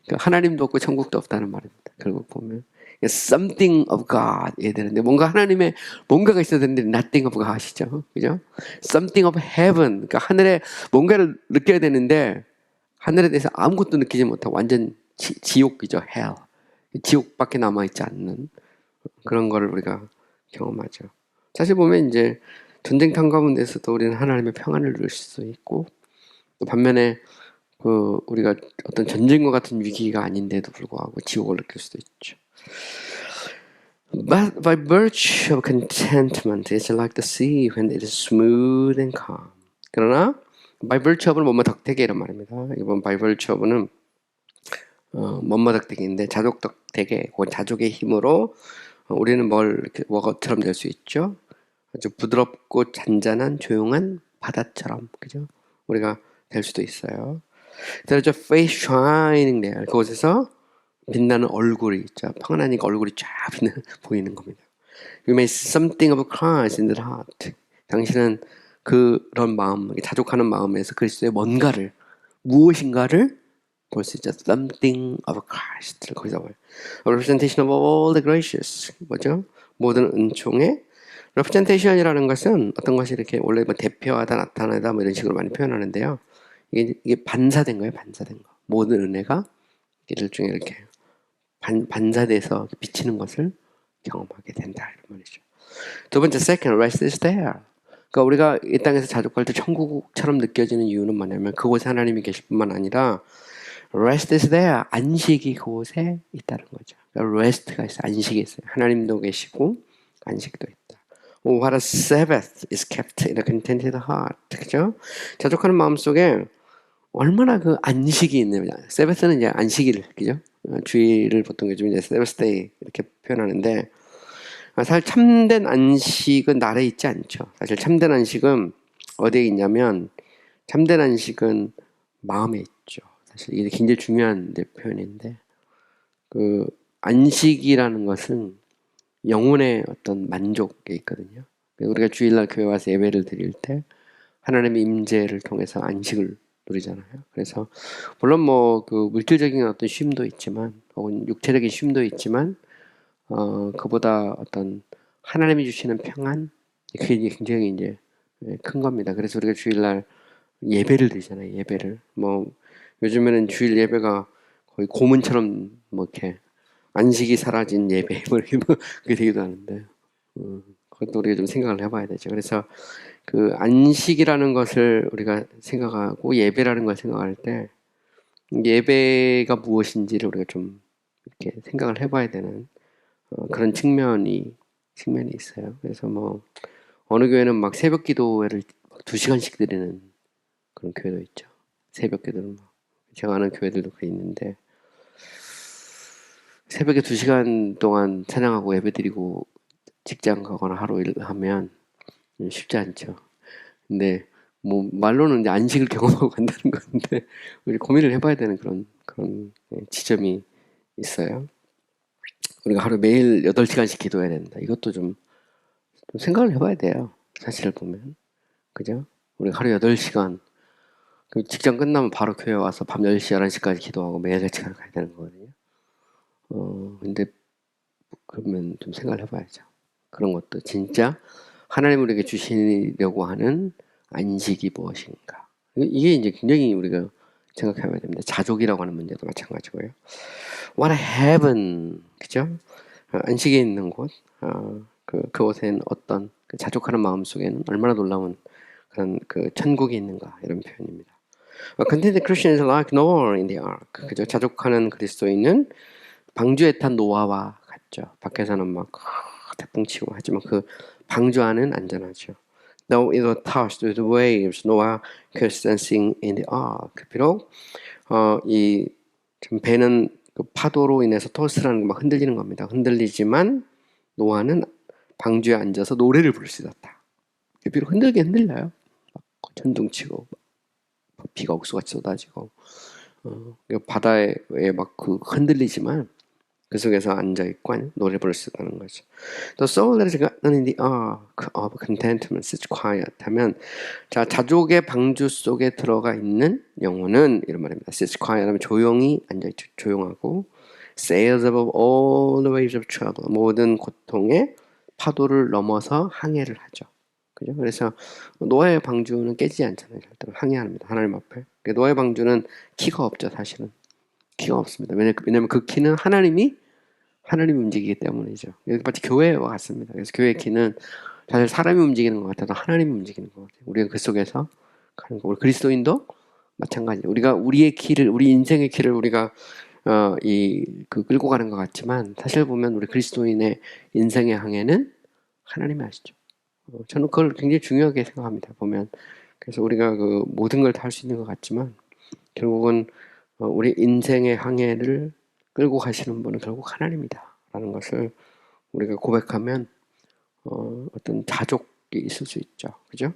그러니까 하나님도 없고 천국도 없다는 말입니다. 결국 보면 something of God 해야 되는데 뭔가 하나님의 뭔가가 있어야 되는데 nothing of God이죠, 그죠? something of heaven, 그러니까 하늘에 뭔가를 느껴야 되는데 하늘에 대해서 아무것도 느끼지 못하고 완전 지옥이죠, hell. 지옥밖에 남아있지 않는 그런 거를 우리가 경험하죠. 사실 보면 이제 전쟁터 가운데서도 우리는 하나님의 평안을 누릴 수 있고, 또 반면에 그 우리가 어떤 전쟁과 같은 위기가 아닌데도 불구하고 지옥을 느낄 수도 있죠. But by virtue of contentment, it's like the sea when it is smooth and calm. 그러나 by virtue of는 뭐뭐 덕택에 이런 말입니다. 이번 by virtue of는 뭐뭐 덕택인데 자족 덕택에 그 자족의 힘으로 우리는 뭘 이렇게 뭐처럼 될 수 있죠. 아주 부드럽고 잔잔한 조용한 바다처럼, 그죠? 우리가 될 수도 있어요. There's a face shining there. 그곳에서 빛나는 얼굴이 있죠. 평안하니까 얼굴이 쫙 보이는 겁니다. You may see something of Christ in the heart. 당신은 그런 마음, 자족하는 마음에서 그리스도의 뭔가를, 무엇인가를 볼 수 있죠. Something of Christ. 거기서 봐요. A representation of all the gracious. 뭐죠? 모든 은총의 representation이라는 것은 어떤 것이 이렇게 원래 뭐 대표하다, 나타나다 뭐 이런 식으로 많이 표현하는데요. 이게 반사된 거예요, 반사된 거. 모든 은혜가 일종의 이렇게 반사돼서 비치는 것을 경험하게 된다, 이런 말이죠. 두 번째, second, rest is there. 그러니까 우리가 이 땅에서 자족할 때 천국처럼 느껴지는 이유는 뭐냐면 그곳에 하나님이 계실 뿐만 아니라 rest is there. 안식이 그곳에 있다는 거죠. 그러니까 rest가 있어요. 안식이 있어요. 하나님도 계시고 안식도 있다. What a Sabbath is kept in a contented heart. 그죠? 자족하는 마음 속에 얼마나 그 안식이 있느냐. 세베스는 이제 안식일, 그죠? 주일을 보통 요즘 이제 세베스데이 이렇게 표현하는데, 사실 참된 안식은 날에 있지 않죠. 사실 참된 안식은 어디에 있냐면, 참된 안식은 마음에 있죠. 사실 이게 굉장히 중요한 표현인데, 그 안식이라는 것은 영혼의 어떤 만족에 있거든요. 우리가 주일날 교회 와서 예배를 드릴 때 하나님의 임재를 통해서 안식을 누리잖아요. 그래서 물론 뭐 그 물질적인 어떤 쉼도 있지만, 혹은 육체적인 쉼도 있지만, 그보다 어떤 하나님이 주시는 평안, 그게 굉장히 이제 큰 겁니다. 그래서 우리가 주일날 예배를 드리잖아요. 예배를 뭐 요즘에는 주일 예배가 거의 고문처럼 뭐 이렇게 안식이 사라진 예배 뭐 이렇게 뭐 그게 되기도 하는데, 그것도 우리가 좀 생각을 해봐야 되죠. 그래서 그 안식이라는 것을 우리가 생각하고 예배라는 걸 생각할 때 예배가 무엇인지를 우리가 좀 이렇게 생각을 해봐야 되는 그런 측면이 있어요. 그래서 뭐 어느 교회는 막 새벽 기도회를 2시간씩 드리는 그런 교회도 있죠. 새벽 기도는 막 제가 아는 교회들도 그게 있는데, 새벽에 2시간 동안 찬양하고 예배 드리고 직장 가거나 하루 일하면 쉽지 않죠. 근데 뭐 말로는 이제 안식을 경험하고 간다는 건데 우리 고민을 해봐야 되는 그런 지점이 있어요. 우리가 하루 매일 8시간씩 기도해야 된다. 이것도 좀 생각을 해봐야 돼요. 사실을 보면, 그죠? 우리 하루 8시간 그 직장 끝나면 바로 교회 와서 밤 10시, 11시까지 기도하고 매일 같이 가야 되는 거거든요. 근데 그러면 좀 생각을 해봐야죠. 그런 것도 진짜 하나님 우리에게 주시려고 하는 안식이 무엇인가. 이게 이제 굉장히 우리가 생각해봐야 됩니다. 자족이라고 하는 문제도 마찬가지고요. What a heaven, 그죠? 안식이 있는 곳, 그곳에는 어떤 그 자족하는 마음 속에는 얼마나 놀라운 그런 그 천국이 있는가, 이런 표현입니다. Contented Christians like Noah in the ark. 그죠? 자족하는 그리스도인은 방주에 탄 노아와 같죠. 밖에서는 막 태풍 치고 하지만 그 방주 안은 안전하죠. Though it was tossed with the waves, Noah could stand sing in the ark. 비록 이 배는 그 파도로 인해서 토스라는 게 막 흔들리는 겁니다. 흔들리지만 노아는 방주에 앉아서 노래를 부를 수 있었다. 비록 흔들긴 흔들려요. 막 천둥치고 비가 옥수같이 쏟아지고 바다에 막 그 흔들리지만 그 속에서 앉아있고 노래 부를 수 있다는 거죠. The soul that is gotten in the ark of contentment sits quiet 하면 자, 자족의 방주 속에 들어가 있는 영혼은 이런 말입니다. sits quiet 하면 조용히 앉아있죠. 조용하고 sails above all the waves of trouble 모든 고통의 파도를 넘어서 항해를 하죠. 그죠? 그래서 노아의 방주는 깨지지 않잖아요. 절대로 항해합니다. 하나님 앞에. 노아의 방주는 키가 없죠. 사실은. 키가 없습니다. 왜냐면 그 키는 하나님이 움직이기 때문이죠. 마치 교회와 같습니다. 그래서 교회의 키는 사실 사람이 움직이는 것 같아도 하나님이 움직이는 것 같아요. 우리가 그 속에서 가는 거. 우리 그리스도인도 마찬가지예요. 우리가 우리의 키를, 우리 인생의 키를 우리가 끌고 가는 것 같지만 사실 보면 우리 그리스도인의 인생의 항해는 하나님이 하시죠. 저는 그걸 굉장히 중요하게 생각합니다. 보면 그래서 우리가 그 모든 걸 다 할 수 있는 것 같지만 결국은 우리 인생의 항해를 끌고 가시는 분은 결국 하나님이다 라는 것을 우리가 고백하면 어떤 자족이 있을 수 있죠. 그죠?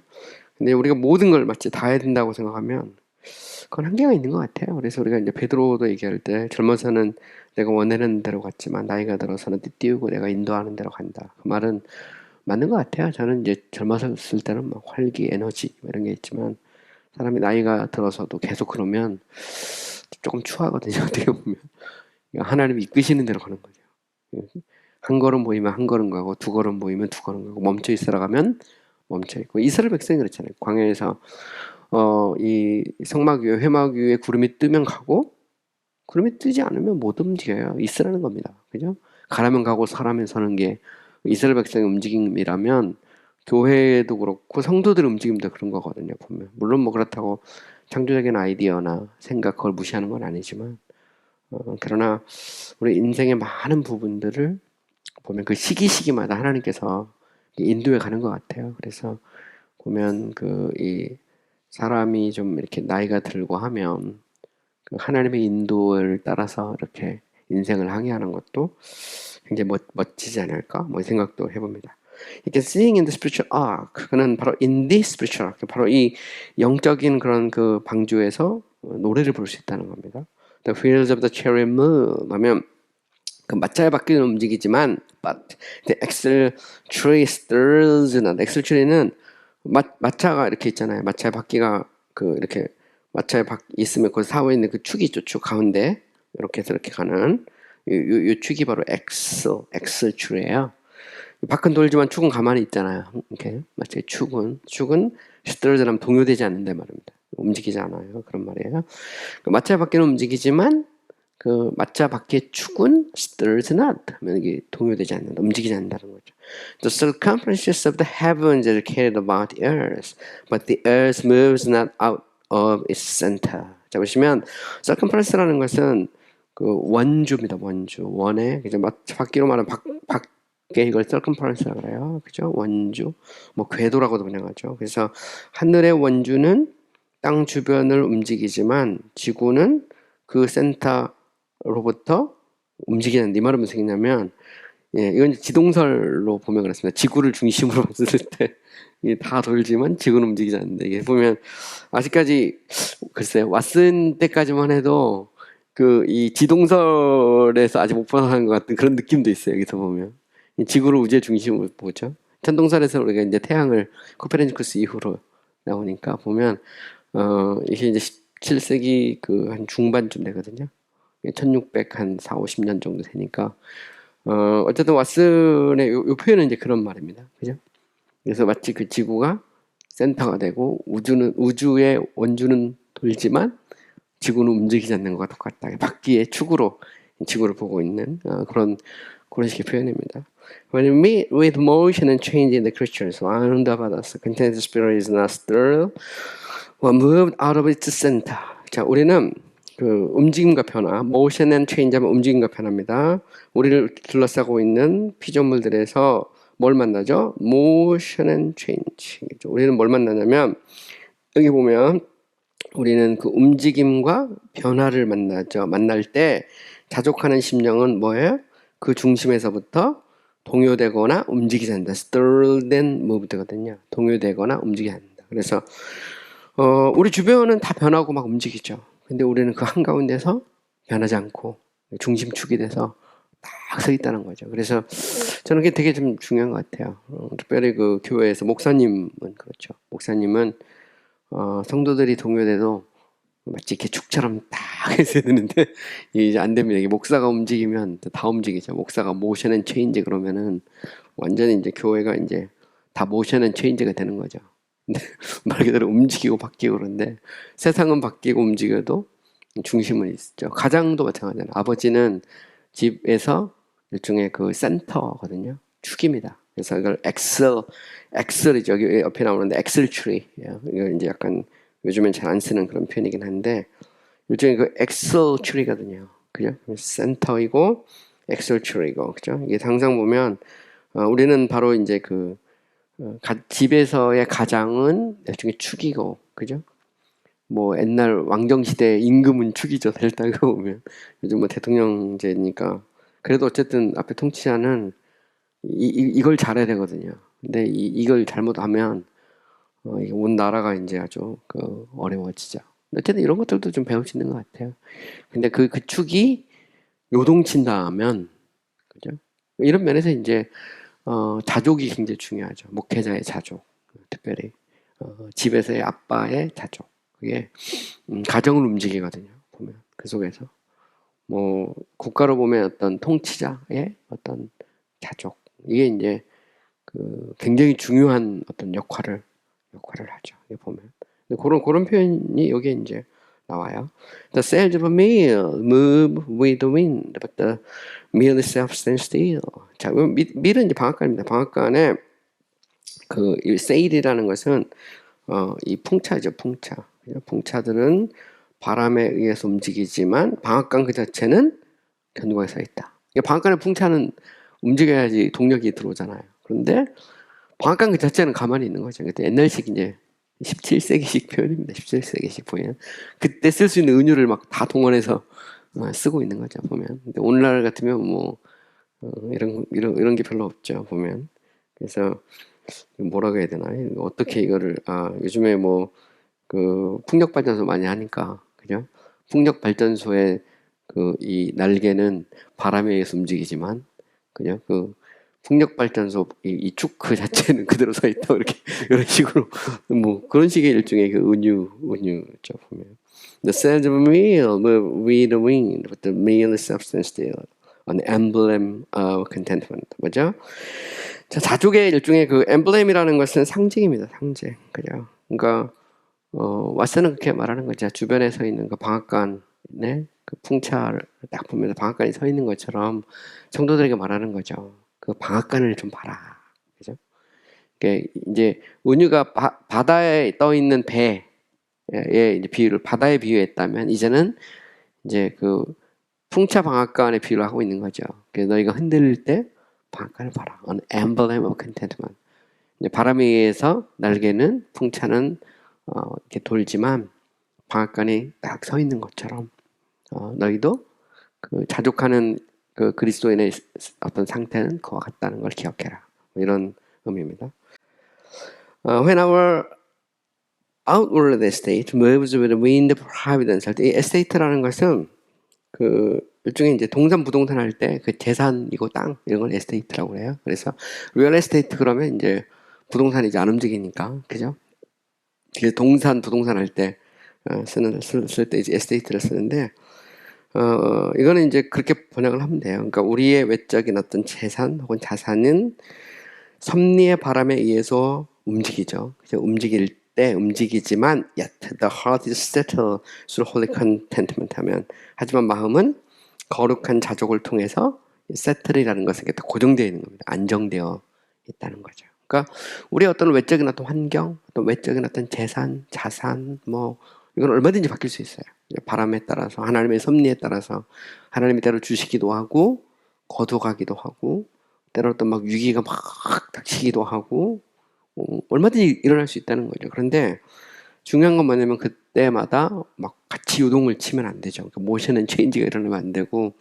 근데 우리가 모든 걸 마치 다 해야 된다고 생각하면 그건 한계가 있는 것 같아요. 그래서 우리가 이제 베드로도 얘기할 때 젊어서는 내가 원하는 대로 갔지만 나이가 들어서는 띄우고 내가 인도하는 대로 간다. 그 말은 맞는 것 같아요. 저는 이제 젊었을 때는 막 활기, 에너지 이런 게 있지만 사람이 나이가 들어서도 계속 그러면 조금 추하거든요. 어떻게 보면 하나님이 이끄시는 대로 가는 거죠. 한 걸음 보이면 한 걸음 가고 두 걸음 보이면 두 걸음 가고 멈춰 있으라 가면 멈춰 있고 이스라엘 백성이 그렇잖아요. 광야에서 이 성막 위에 회막 위에 구름이 뜨면 가고 구름이 뜨지 않으면 못 움직여요. 있으라는 겁니다. 그죠? 가라면 가고 서라면 서는 게 이스라엘 백성의 움직임이라면 교회도 그렇고 성도들의 움직임도 그런 거거든요. 보면 물론 뭐 그렇다고 창조적인 아이디어나 생각 그걸 무시하는 건 아니지만 그러나 우리 인생의 많은 부분들을 보면 그 시기마다 하나님께서 인도해 가는 것 같아요. 그래서 보면 이 사람이 좀 이렇게 나이가 들고 하면 그 하나님의 인도를 따라서 이렇게 인생을 항해하는 것도 굉장히 멋지지 않을까? 뭐 생각도 해봅니다. 이렇게 seeing in the spiritual ark, 그는 바로 in the spiritual ark, 바로 이 영적인 그런 그 방주에서 노래를 부를 수 있다는 겁니다. The wheels of the chariot move 하면 그 마차의 바퀴는 움직이지만 but the axle tree stirs not. axle tree는 마차가 이렇게 있잖아요. 마차의 바퀴가 이렇게 마차에 있으면 그 사오에 있는 그 축이 있죠. 축 가운데 이렇게 해서 이렇게 가는 이 축이 바로 엑셀 줄이에요. 바퀴는 돌지만 축은 가만히 있잖아요. 이렇게 마치 축은 스트레스랑 동요되지 않는다 말입니다. 움직이지 않아요. 그런 말이에요. 그 마차 바퀴는 움직이지만 그 마차 바퀴의 축은 stirs not 하면 이게 동요되지 않는다, 움직이지 않는다는 거죠. The circumference of the heavens is carried about the earth, but the earth moves not out of its center. 자 보시면 circumference라는 것은 그 원주입니다. 원의 그죠? 바퀴로 말하면 밖에 이걸 circumference라고 그래요. 그죠? 원주, 뭐 궤도라고도 번역하죠. 그래서 하늘의 원주는 땅 주변을 움직이지만 지구는 그 센터로부터 움직이는. 이 말은 무슨 얘기냐면, 이건 지동설로 보면 그렇습니다. 지구를 중심으로 봤을 때 다 돌지만 지구는 움직이지 않는다. 이게 보면 아직까지 글쎄요, 왓슨 때까지만 해도 이 지동설에서 아직 못 벗어나는 것 같은 그런 느낌도 있어요. 여기서 보면 지구를 우주의 중심으로 보죠. 천동설에서 우리가 이제 태양을 코페르니쿠스 이후로 나오니까 보면 이게 이제 17세기 한 중반쯤 되거든요. 1600 한 4, 50년 정도 되니까 어쨌든 왓슨의 요 표현은 이제 그런 말입니다. 그죠? 그래서 마치 그 지구가 센터가 되고 우주의 원주는 돌지만 지구는 움직이지 않는 것과 똑같다. 바퀴의 축으로 지구를 보고 있는 그런 식의 표현입니다. When we meet with motion and change in the creatures, 아름다바다스, content spirit is not stirred or moved out of its center. 자, 우리는 움직임과 변화, motion and change 하면 움직임과 변화입니다. 우리를 둘러싸고 있는 피조물들에서 뭘 만나죠? motion and change. 우리는 뭘 만나냐면 여기 보면 우리는 그 움직임과 변화를 만나죠. 만날 때 자족하는 심령은 뭐예요? 그 중심에서부터 동요되거나 움직이지 않는다. stirred and moved거든요. 동요되거나 움직이지 않는다. 그래서 우리 주변은 다 변하고 막 움직이죠. 근데 우리는 그 한가운데서 변하지 않고 중심축이 돼서 딱 서 있다는 거죠. 그래서 저는 그게 되게 좀 중요한 것 같아요. 특별히 그 교회에서 목사님은 그렇죠. 목사님은 성도들이 동요돼도 마치 이렇게 축처럼 딱 해서 되는데 이게 안 됩니다. 이게 목사가 움직이면 다 움직이죠. 목사가 모션 앤 체인지 그러면은 완전히 이제 교회가 이제 다 모션 앤 체인지가 되는 거죠. 근데 말 그대로 움직이고 바뀌고 그런데 세상은 바뀌고 움직여도 중심은 있죠. 가장도 마찬가지잖아요. 아버지는 집에서 일종의 그 센터거든요. 축입니다. 그래서 이걸 엑셀이죠. 여기 옆에 나오는데 엑셀 트리. 이거 이제 약간 요즘엔 잘 안 쓰는 그런 표현이긴 한데 일종의 그 엑셀 트리거든요. 그죠? 센터이고 엑셀 트리고 그죠? 이게 항상 보면 우리는 바로 이제 그 집에서의 가장은 일종의 축이고 그죠? 뭐 옛날 왕정시대 임금은 축이죠. 델타가 보면 요즘 뭐 대통령제니까 그래도 어쨌든 앞에 통치자는 이걸 잘해야 되거든요. 근데 이걸 잘못하면 이게 온 나라가 이제 아주 어려워지죠. 어쨌든 이런 것들도 좀 배울 수 있는 것 같아요. 근데 그 축이 요동친다면 그죠? 이런 면에서 이제 자족이 굉장히 중요하죠. 목회자의 자족, 특별히 집에서의 아빠의 자족. 그게 가정을 움직이거든요. 보면 그 속에서 뭐 국가로 보면 어떤 통치자의 어떤 자족 이게 이제 굉장히 중요한 어떤 역할을 하죠. 보면 그런 표현이 여기에 이제 나와요. The sails of a mill move with the wind, but the mill itself stands still. 자, 밀은 이제 방앗간입니다. 방앗간에 이 sail이라는 것은 이 풍차죠, 풍차. 풍차들은 바람에 의해서 움직이지만 방앗간 그 자체는 견고하게 서 있다. 방앗간의 풍차는 움직여야지 동력이 들어오잖아요. 그런데 방앗간 그 자체는 가만히 있는 거죠. 그때 옛날식 이제 17세기식 표현입니다. 17세기식 표현. 그때 쓸 수 있는 은유를 막 다 동원해서 쓰고 있는 거죠. 보면. 근데 오늘날 같으면 뭐 이런 게 별로 없죠. 보면. 그래서 뭐라고 해야 되나? 어떻게 이거를 요즘에 뭐 풍력 발전소 많이 하니까 그죠? 풍력 발전소의 이 날개는 바람에 의해서 움직이지만 그죠? 풍력 발전소 이 축 그 자체는 그대로 서 있다 이렇게 이런 식으로 뭐 그런 식의 일종의 은유죠 보면. The sails of a mill move with the wind, but the mill itself stands still. An emblem of contentment. 뭐죠? 자, 자족의 일종의 엠블렘이라는 것은 상징입니다. 상징. 그죠? 그러니까 왓슨은 그렇게 말하는 거죠. 주변에 서 있는 방앗간에 풍차를 딱 보면서 방앗간이 서 있는 것처럼 성도들에게 말하는 거죠. 방앗간을 좀 봐라. 그죠? 이제 은유가 바다에 떠 있는 배에 이제 비유를 바다에 비유했다면 이제는 이제 풍차 방앗간의 비유를 하고 있는 거죠. 그래서 너희가 흔들릴 때 방앗간을 봐라. An emblem of contentment. 이제 바람에 의해서 날개는 풍차는 이렇게 돌지만 방앗간이 딱 서 있는 것처럼 너희도 자족하는 그리스도인의 어떤 상태는 그와 같다는 걸 기억해라. 이런 의미입니다. When our outward estate moves with the wind providence. 이 estate라는 것은 일종의 이제 부동산 할 때 재산이고 땅 이런 걸 에스테이트라고 해요. 그래서 리얼 에스테이트 그러면 이제 부동산이 이제 안 움직이니까 그죠? 부동산 할 때 쓸 때 이제 에스테이트를 쓰는데 이거는 이제 그렇게 번역을 하면 돼요. 그러니까 우리의 외적인 어떤 재산 혹은 자산은 섭리의 바람에 의해서 움직이죠. 그죠? 움직일 때 움직이지만 yet the heart is settled through holy contentment 하면 하지만 마음은 거룩한 자족을 통해서 세틀이라는 것은 고정되어 있는 겁니다. 안정되어 있다는 거죠. 그러니까 우리의 어떤 외적인 어떤 환경, 어떤 외적인 어떤 재산, 자산, 뭐 이건 얼마든지 바뀔 수 있어요. 바람에 따라서 하나님의 섭리에 따라서 하나님이 때로 주시기도 하고 거둬가기도 하고 때로 또 막 위기가 막 닥치기도 하고 얼마든지 일어날 수 있다는 거죠. 그런데 중요한 건 뭐냐면 그때마다 막 같이 요동을 치면 안 되죠. 그러니까 모션은 체인지가 일어나면 안 되고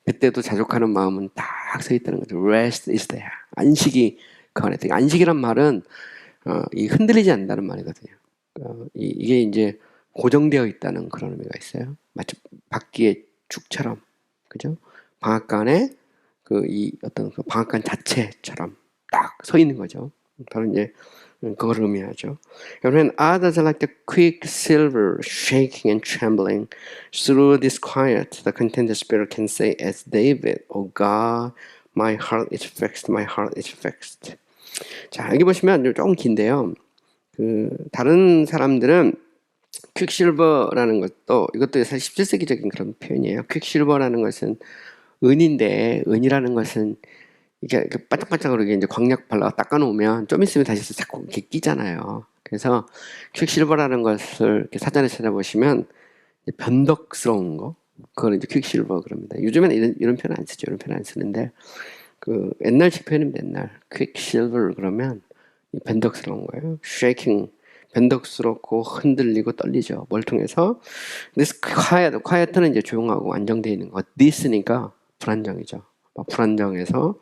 그때도 자족하는 마음은 딱 서 있다는 거죠. Rest is there. 안식이 그 안에. 안식이란 말은 이 흔들리지 않는다는 말이거든요. 이게 이제 고정되어 있다는 그런 의미가 있어요. 마치 바퀴의 축처럼, 그죠? 방앗간에 이 어떤 그 방앗간 자체처럼 딱 서 있는 거죠. 바로 이제 그걸 의미하죠. When others are like the quicksilver, shaking and trembling through this quiet, the contented spirit can say, as David, "O God, my heart is fixed, my heart is fixed." 자, 여기 보시면 조금 긴데요. 다른 사람들은 퀵실버라는 것도 이것도 사실 17세기적인 그런 표현이에요. 퀵실버라는 것은 은인데 은이라는 것은 이게 반짝반짝하게 이제 광약 발라서 닦아놓으면 좀 있으면 다시 자꾸 이렇게 끼잖아요. 그래서 퀵실버라는 것을 이렇게 사전에 찾아보시면 변덕스러운 거, 그걸 이제 퀵실버 그럽니다. 요즘에는 이런 표현 안 쓰죠. 이런 표현 안 쓰는데 옛날식 표현입니다. 옛날 퀵실버 그러면 변덕스러운 거예요. shaking, 변덕스럽고 흔들리고 떨리죠. 뭘 통해서? this quiet는 이제 조용하고 안정되어 있는 거. this니까 불안정이죠. 막 불안정해서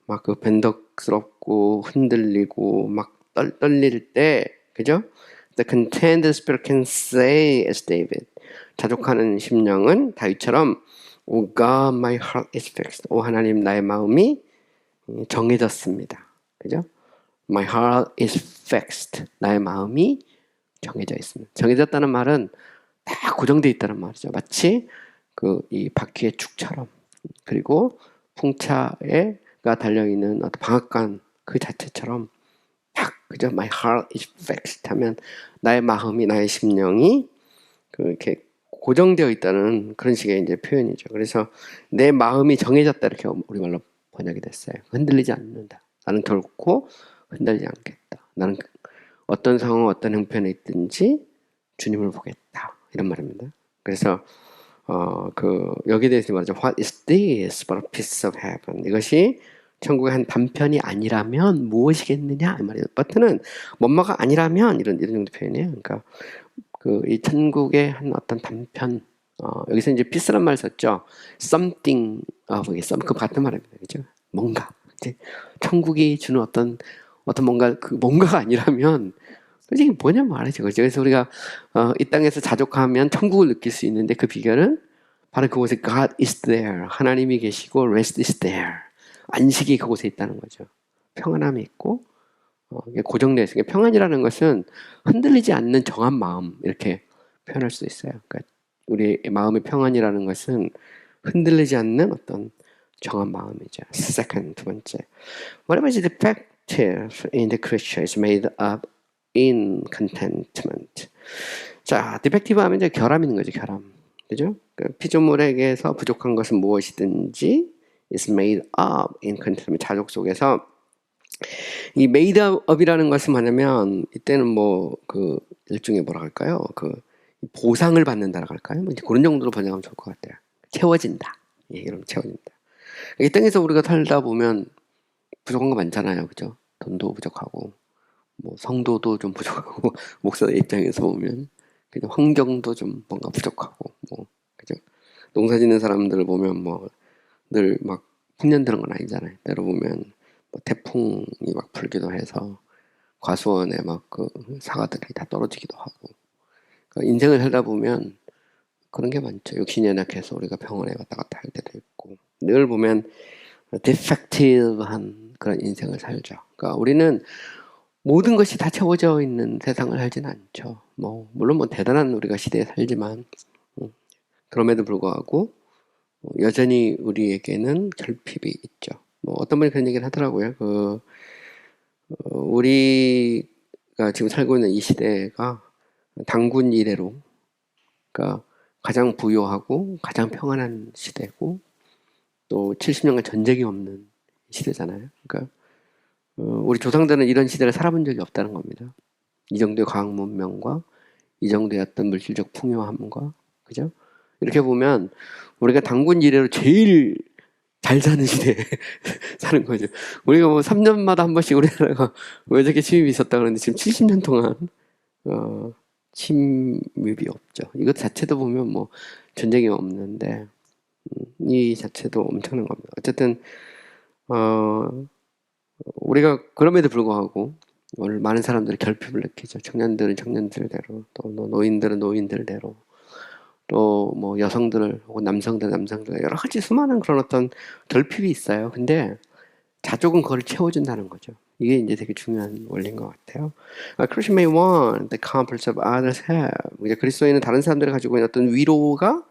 막 변덕스럽고 흔들리고 막 떨릴 때, 그죠? The contented spirit can say as David. 자족하는 심령은 다윗처럼 O God, my heart is fixed. 오 하나님, 나의 마음이 정해졌습니다. 그죠? My heart is fixed. 나의 마음이 정해져 있습니다. 정해졌다는 말은 다 고정되어 있다는 말이죠. 마치 이 바퀴의 축처럼. 그리고 풍차가 달려있는 어떤 방앗간 그 자체처럼 딱, 그죠? My heart is fixed 하면 나의 마음이, 나의 심령이 이렇게 고정되어 있다는 그런 식의 이제 표현이죠. 그래서 내 마음이 정해졌다 이렇게 우리말로 번역이 됐어요. 흔들리지 않는다. 나는 결코 흔들리지 않겠다. 나는 어떤 상황, 어떤 형편에 있든지 주님을 보겠다. 이런 말입니다. 그래서 여기에 대해서 말하죠. What is this but a piece of heaven? 이것이 천국의 한 단편이 아니라면 무엇이겠느냐? 이 말이에요. but는 뭐뭐가 아니라면 이런 정도 표현이에요. 그러니까 이 천국의 한 어떤 단편, 여기서 이제 piece란 말 썼죠. something of 그 같은 말입니다. 그죠? 뭔가. 이제 천국이 주는 어떤 뭔가 뭔가가 아니라면 솔직히 뭐냐 말이죠. 그죠? 그래서 우리가 이 땅에서 자족하면 천국을 느낄 수 있는데 그 비결은 바로 그곳에 God is there. 하나님이 계시고 rest is there. 안식이 그곳에 있다는 거죠. 평안함이 있고 고정되어 있으니까 평안이라는 것은 흔들리지 않는 정한 마음 이렇게 표현할 수 있어요. 그러니까 우리 마음의 평안이라는 것은 흔들리지 않는 어떤 정한 마음이죠. Second, 두 번째. Whatever is defective in the creature is made up in contentment. 자, defective 하면 이제 결함 있는 거죠. 결함. 그죠? 피조물에게서 부족한 것은 무엇이든지 is made up in contentment. 자족 속에서 이 made up이라는 것은 뭐냐면 이때는 일종의 뭐라 할까요? 보상을 받는다라고 할까요? 그런 정도로 번역하면 좋을 것 같아요. 채워진다. 예, 이러면 채워진다. 이 땅에서 우리가 살다 보면 부족한 거 많잖아요. 그죠? 돈도 부족하고 성도도 좀 부족하고 목사 입장에서 보면 그죠? 환경도 좀 뭔가 부족하고 그죠? 농사 짓는 사람들을 보면 늘 막 풍년 드는 건 아니잖아요. 때로 보면 태풍이 막 불기도 해서 과수원에 사과들이 다 떨어지기도 하고 그러니까 인생을 살다 보면 그런 게 많죠. 욕심이 연약해서 우리가 병원에 왔다 갔다 할 때도 있고 늘 보면 디펙티브한 그런 인생을 살죠. 그러니까 우리는 모든 것이 다 채워져 있는 세상을 살지는 않죠. 물론 대단한 우리가 시대에 살지만 그럼에도 불구하고 여전히 우리에게는 결핍이 있죠. 어떤 분이 그런 얘기를 하더라고요. 우리가 지금 살고 있는 이 시대가 단군 이래로, 그러니까 가장 부유하고 가장 평안한 시대고 또 70년간 전쟁이 없는 시대잖아요. 그러니까 우리 조상들은 이런 시대를 살아본 적이 없다는 겁니다. 이 정도의 과학 문명과 이 정도의 어떤 물질적 풍요함과 그죠? 이렇게 보면 우리가 단군 이래로 제일 잘 사는 시대에 사는 거죠. 우리가 3년마다 한 번씩 우리나라가 왜 저렇게 침입이 있었다 그러는데 지금 70년 동안 침입이 없죠. 이것 자체도 보면 전쟁이 없는데 이 자체도 엄청난 겁니다. 어쨌든 우리가 그럼에도 불구하고 오늘 많은 사람들이 결핍을 느끼죠. 청년들은 청년들대로 또 노인들은 노인들대로 또 뭐 여성들 혹은 남성들 여러 가지 수많은 그런 어떤 결핍이 있어요. 근데 자족은 그걸 채워준다는 거죠. 이게 이제 되게 중요한 원리인 것 같아요. Christian may want the comforts of others have. 이제 그리스도인은 다른 사람들이 가지고 있는 어떤 위로가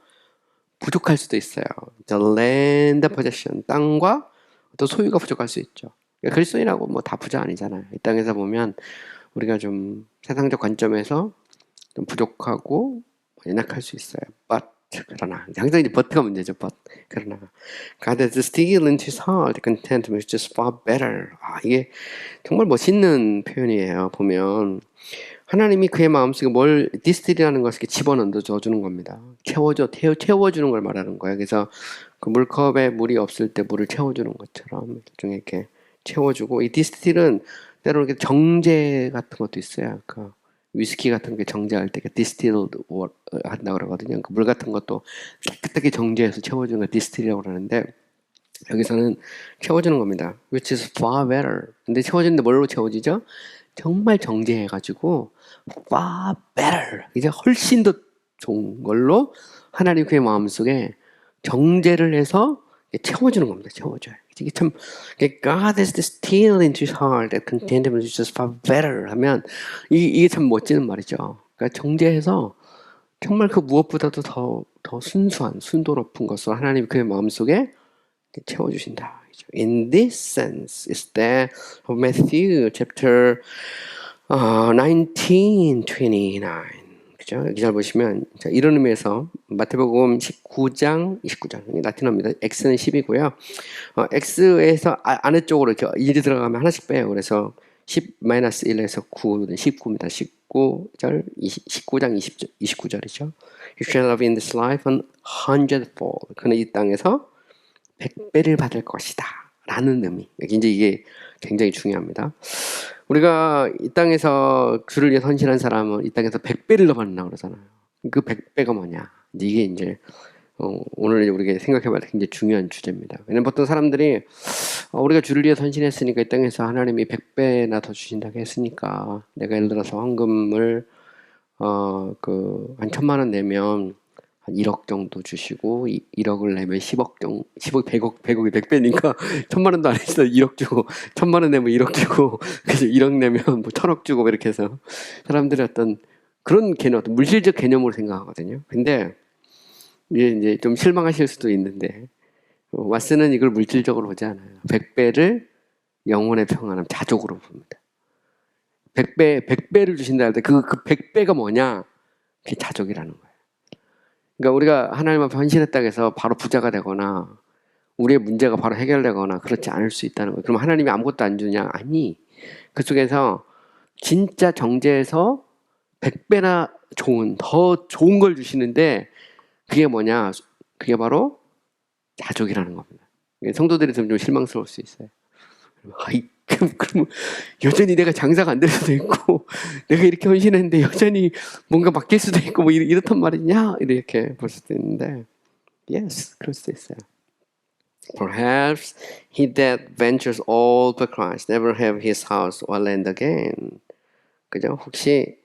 부족할 수도 있어요. The land possession, 땅과 또 소유가 부족할 수 있죠. 그러니까 그리스도인하고 뭐 다 부자 아니잖아요. 이 땅에서 보면 우리가 좀 세상적 관점에서 좀 부족하고 연약할 수 있어요. But 그러나 항상 이제 but가 문제죠. But 그러나 God has instilled into his heart contentment which is far better. 이게 정말 멋있는 표현이에요. 보면 하나님이 그의 마음속에 뭘 디스틸이라는 것을 집어넣어 주는 겁니다. 채워주는 걸 말하는 거예요. 그래서 그 물컵에 물이 없을 때 물을 채워주는 것처럼 일종의 이렇게 채워주고, 이 디스틸은 때로는 이렇게 정제 같은 것도 있어요. 그 위스키 같은 게 정제할 때 디스틸드 한다고 그러거든요. 그 물 같은 것도 깨끗하게 정제해서 채워주는 걸 디스틸이라고 그러는데, 여기서는 채워주는 겁니다. Which is far better. 근데 채워주는데 뭘로 채워지죠? 정말 정제해가지고 far better. 이제 훨씬 더 좋은 걸로 하나님 그의 마음속에 정제를 해서 채워주는 겁니다. 채워줘요. 이게 참 God has distilled into his heart that contentment is just far better 하면 이게 참 멋지는 말이죠. 그러니까 정제해서 정말 그 무엇보다도 더 순수한 순도 높은 것으로 하나님 그의 마음속에 채워주신다. In this sense is that of Matthew chapter 19:29. 그죠? 여기 잘 보시면 이런 의미에서 마태복음 19장 29절 라틴어입니다. X는 10이고요. X에서 안에 쪽으로 이렇게 1이 들어가면 하나씩 빼요. 그래서 10-1에서 9는 19입니다. 19장 29절이죠. You shall have in this life an hundredfold. 그는 이 땅에서 100배를 받을 것이다 라는 의미. 이제 이게 굉장히 중요합니다. 우리가 이 땅에서 주를 위해 헌신한 사람은 이 땅에서 100배를 더 받는다고 그러잖아요. 그 100배가 뭐냐, 이게 이제 오늘 우리가 생각해봐야 될 굉장히 중요한 주제입니다. 왜냐면 보통 사람들이 우리가 주를 위해 헌신했으니까 이 땅에서 하나님이 100배나 더 주신다고 했으니까 내가 예를 들어서 헌금을 한 1,000만 원 내면 한 1억 정도 주시고 1억을 내면 10억 정도, 10억, 100억이 100배니까 1,000만 원도 안 했어 1억 주고, 1,000만 원 내면 1억 주고, 그래서 1억 내면 뭐 1,000억 주고 이렇게 해서 사람들이 어떤 그런 개념, 어떤 물질적 개념으로 생각하거든요. 근데 이제 좀 실망하실 수도 있는데 왓슨은 이걸 물질적으로 보지 않아요. 100배를 영혼의 평안함, 자족으로 봅니다. 100배를 주신다 할 때 그 100배가 뭐냐? 그게 자족이라는 거예요. 그러니까 우리가 하나님 앞에 헌신했다고 해서 바로 부자가 되거나 우리의 문제가 바로 해결되거나 그렇지 않을 수 있다는 거예요. 그럼 하나님이 아무것도 안 주냐? 아니. 그 속에서 진짜 정제해서 100배나 더 좋은 걸 주시는데 그게 뭐냐? 그게 바로 자족이라는 겁니다. 성도들이 좀 실망스러울 수 있어요. 그럼 여전히 내가 장사가 안 될 수도 있고 내가 이렇게 헌신했는데 여전히 뭔가 바뀔 수도 있고 뭐 이렇단 말이냐, 이렇게 볼 수도 있는데, yes, 그럴 수도 있어요. Perhaps he that ventures all for Christ never have his house or land again. 그죠? 혹시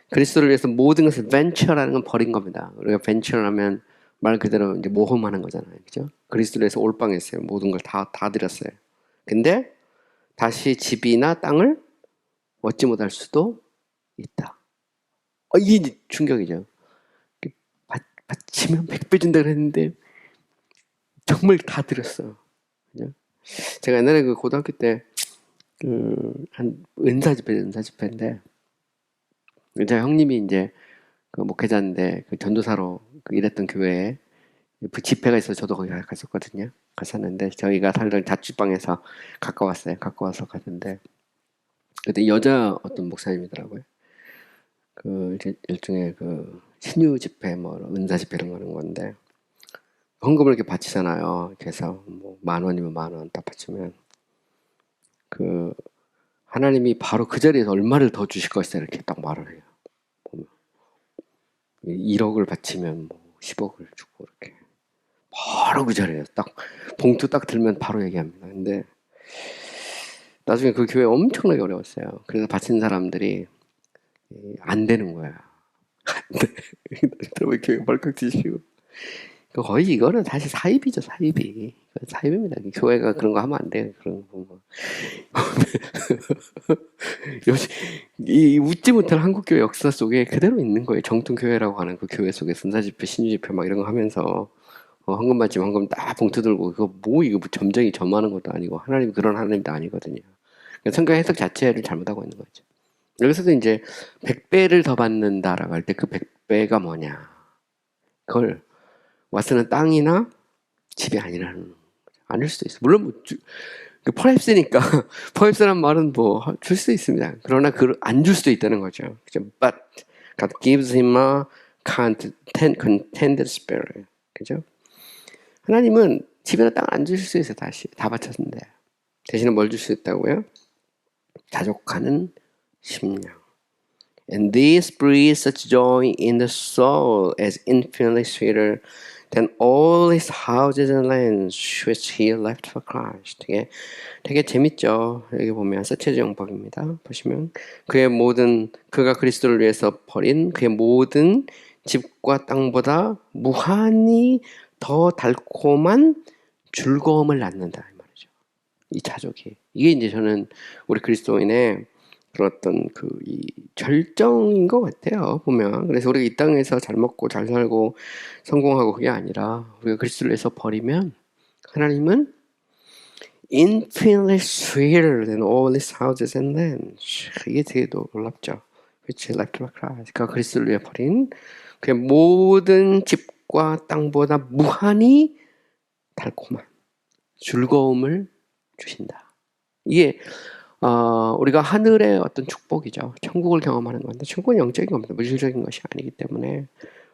그리스도를 위해서 모든 것을 venture라는 건 버린 겁니다. 우리가 venture하면 말 그대로 이제 모험하는 거잖아요. 그죠? 그리스도를 위해서 올빵했어요. 모든 걸 다 드렸어요. 근데 다시 집이나 땅을 얻지 못할 수도 있다. 이게 충격이죠. 바치면 100배 준다 그랬는데 정말 다 드렸어요. 그죠? 제가 옛날에 그 고등학교 때 한 은사 집회인데 제 형님이 이제 그 목회자인데 그 전도사로 일했던 교회에 그 집회가 있어서 저도 거기 갔었거든요. 갔었는데 저희가 살던 자취방에서 가까워서 갔는데 그때 여자 어떤 목사님이더라고요. 그 일종의 그 신유 집회, 뭐 은사 집회 이런 거 하는 건데 헌금을 이렇게 바치잖아요. 그래서 뭐 10,000원이면 10,000원 딱 바치면 그 하나님이 바로 그 자리에서 얼마를 더 주실 것이다 이렇게 딱 말을 해요. 보면 1억을 바치면 뭐 10억을 주고 이렇게 바로 그 자리에서 딱 봉투 딱 들면 바로 얘기합니다. 근데 나중에 그 교회 엄청나게 어려웠어요. 그래서 바친 사람들이 안 되는 거야. 들어보니 교회 벌컥 드시고. 거의 이거는 사실 사입이죠, 사입이. 사입입니다. 교회가 그런 거 하면 안 돼요. 그런 거. 요즘 이 웃지 못할 한국 교회 역사 속에 그대로 있는 거예요. 정통 교회라고 하는 그 교회 속에 순사 집회, 신유 집회 막 이런 거 하면서 헌금 받지만 헌금 딱 봉투 들고 이거 뭐 점쟁이 점하는 것도 아니고 하나님 그런 하나님도 아니거든요. 그러니까 성경 해석 자체를 잘못하고 있는 거죠. 여기서도 이제 100배를 더 받는다라고 할 때 그 100배가 뭐냐? 그걸 와서는 땅이나 집이 아니라는 아닐 수도 있어. 물론 뭐 퍼랩스니까 퍼랩스란 말은 뭐 줄 수 있습니다. 그러나 안 줄 수도 있다는 거죠. 그죠? But God gives him a contented spirit. 그죠? 하나님은 집이나 땅을 안 주실 수 있어요. 다시 다 바쳤는데 대신에 뭘 줄 수 있다고요? 자족하는 심령. And this breeds such joy in the soul as infinitely sweeter than all his houses and lands which he left for Christ. 되게 재밌죠. 여기 보면 서체지 용법입니다. 보시면 그가 그리스도를 위해서 버린 그의 모든 집과 땅보다 무한히 더 달콤한 즐거움을 낳는다 이 말이죠. 이 자족이. 이게 이제 저는 우리 그리스도인의 그런 어떤 이 절정인 것 같아요. 보면. 그래서 우리가 이 땅에서 잘 먹고 잘 살고 성공하고 그게 아니라 우리가 그리스도를 위해서 버리면 하나님은 infinitely sweeter than all his houses and lands. 이게 되게 놀랍죠. which he left for Christ. 그가 그리스도를 위해 버린 그의 모든 집과 땅보다 무한히 달콤한 즐거움을 주신다. 이게 우리가 하늘의 어떤 축복이죠. 천국을 경험하는 건데 천국은 영적인 겁니다. 물질적인 것이 아니기 때문에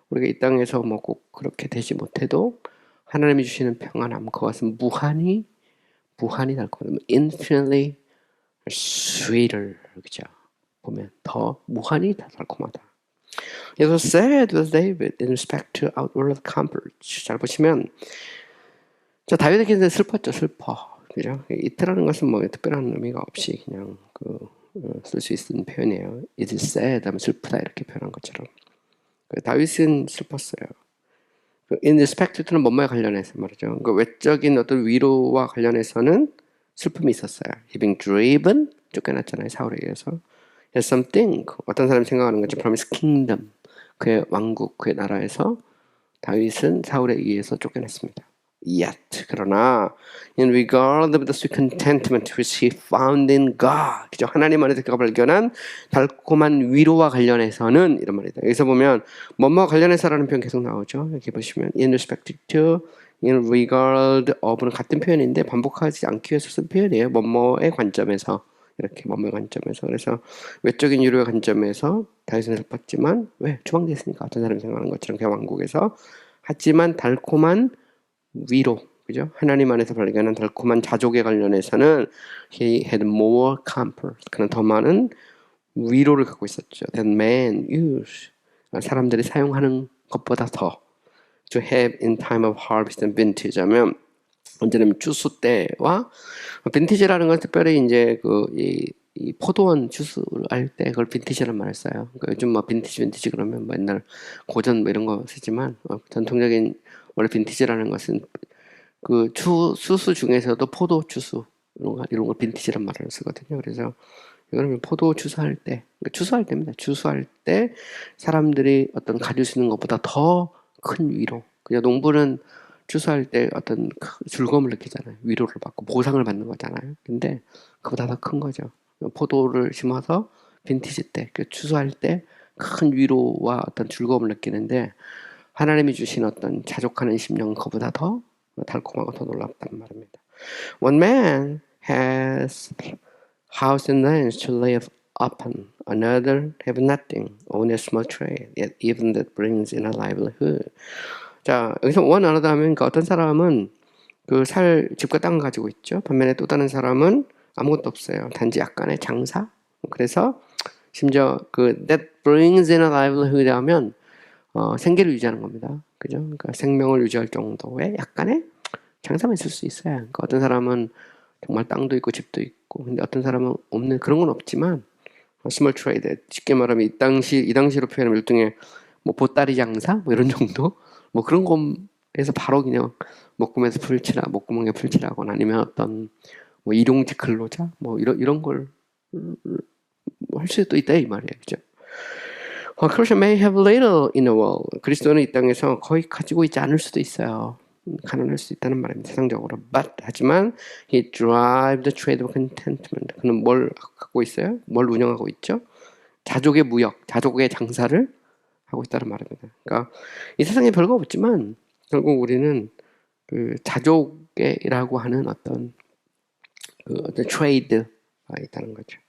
우리가 이 땅에서 뭐 꼭 그렇게 되지 못해도 하나님이 주시는 평안함 그것은 무한히 달콤하다. infinitely sweeter 그죠? 보면 더 무한히 더 달콤하다. It was said with David in respect to outward comforts. 잘 보시면 자 다윗의 기도는 슬펐죠. 슬퍼. 그죠? 이트라는 것은 뭐 특별한 의미가 없이 그냥 쓸 수 있는 표현이에요. It is sad 하면 슬프다 이렇게 표현한 것처럼. 다윗은 슬펐어요. In respect to는 뭐뭐에 관련해서 말이죠. 그 외적인 어떤 위로와 관련해서는 슬픔이 있었어요. He being driven 쫓겨났잖아요. 사울에 의해서. Has something 어떤 사람이 생각하는 것처럼 from his kingdom 그의 왕국 그의 나라에서 다윗은 사울에 의해서 쫓겨났습니다. Yet 그러나 in regard of the sweet contentment which he found in God 그죠? 하나님 안에서 그가 발견한 달콤한 위로와 관련해서는 이런 말이다. 여기서 보면 뭐뭐 관련해서라는 표현 계속 나오죠. 여기 보시면 in respect to, in regard of는 같은 표현인데 반복하지 않기 위해서 쓴 표현이에요. 뭐뭐의 관점에서 이렇게 뭐뭐의 관점에서 그래서 외적인 위로의 관점에서 다윗은 슬펐지만 왜? 추방됐으니까 어떤 사람이 생각하는 것처럼 그냥 왕국에서 하지만 달콤한 위로, 그죠? 하나님 안에서 발견한 달콤한 자족에 관련해서는 he had more comfort. 그는 더 많은 위로를 갖고 있었죠. Than man use. 사람들이 사용하는 것보다 더. To have in time of harvest and vintage 하면 언제냐면 추수 때와 빈티지라는 건 특별히 이제 이 포도원 추수를 할 때 그걸 빈티지라는 말을 써요. 그러니까 요즘 뭐 빈티지 그러면 뭐 옛날 고전 뭐 이런 거 쓰지만 전통적인 원래 빈티지라는 것은 그 수수 중에서도 포도 추수 이런 걸 빈티지란 말을 쓰거든요. 그래서 이거는 포도 추수할 때, 추수할 때입니다. 추수할 때 사람들이 어떤 가질 수 있는 것보다 더 큰 위로. 그냥 농부는 추수할 때 어떤 즐거움을 느끼잖아요. 위로를 받고 보상을 받는 거잖아요. 근데 그보다 더 큰 거죠. 포도를 심어서 빈티지 때, 추수할 때 큰 위로와 어떤 즐거움을 느끼는데 하나님이 주신 어떤 자족하는 심령 그보다 더 달콤하고 더 놀랍다는 말입니다. One man has house and lands to live upon. Another have nothing, only a small trade. Yet even that brings in a livelihood. 자, 여기서 one another 하면 그러니까 어떤 사람은 집과 땅을 가지고 있죠. 반면에 또 다른 사람은 아무것도 없어요. 단지 약간의 장사. 그래서 심지어 that brings in a livelihood 하면 생계를 유지하는 겁니다. 그죠? 그러니까 생명을 유지할 정도의 약간의 장사만 있을 수 있어요. 그러니까 어떤 사람은 정말 땅도 있고 집도 있고, 근데 어떤 사람은 없는 그런 건 없지만 small trade 쉽게 말하면 이 당시로 표현하면 일종의 뭐 보따리 장사 뭐 이런 정도 뭐 그런 거에서 바로 그냥 목구멍에서 풀칠하 목구멍에 풀칠하거나 아니면 어떤 뭐 일용직 근로자 뭐 이런 걸 할 수도 있다 이 말이에요, 그죠? Christian may have little in the world. 그리스도는 이 땅에서 거의 가지고 있지 않을 수도 있어요. 가난할 수 있다는 말입니다. 세상적으로. But 하지만 he drives the trade of contentment. 그는 뭘 갖고 있어요? 뭘 운영하고 있죠? 자족의 무역, 자족의 장사를 하고 있다는 말입니다. 그러니까 이 세상에 별거 없지만 결국 우리는 그 자족이라고 하는 어떤 트레이드가 있다는 거죠.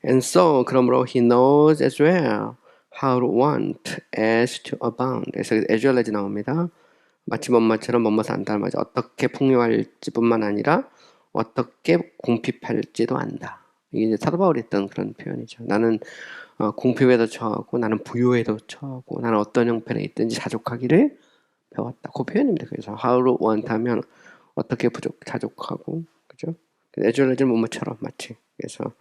And so 그러므로 he knows as well how to want as to abound. 그래서 as well as 나옵니다. 마치 뭐뭐처럼 뭐뭐서 안다는 말이죠. 어떻게 풍요할지뿐만 아니라 어떻게 궁핍할지도 안다. 이게 이제 사도 바울이 했던 그런 표현이죠. 나는 궁핍에도 처하고 나는 부요에도 처하고 나는 어떤 형편에 있든지 자족하기를 배웠다. 그 표현입니다. 그래서 how to want 하면 어떻게 자족하고 그죠? as well as 뭐뭐처럼 마치 그래서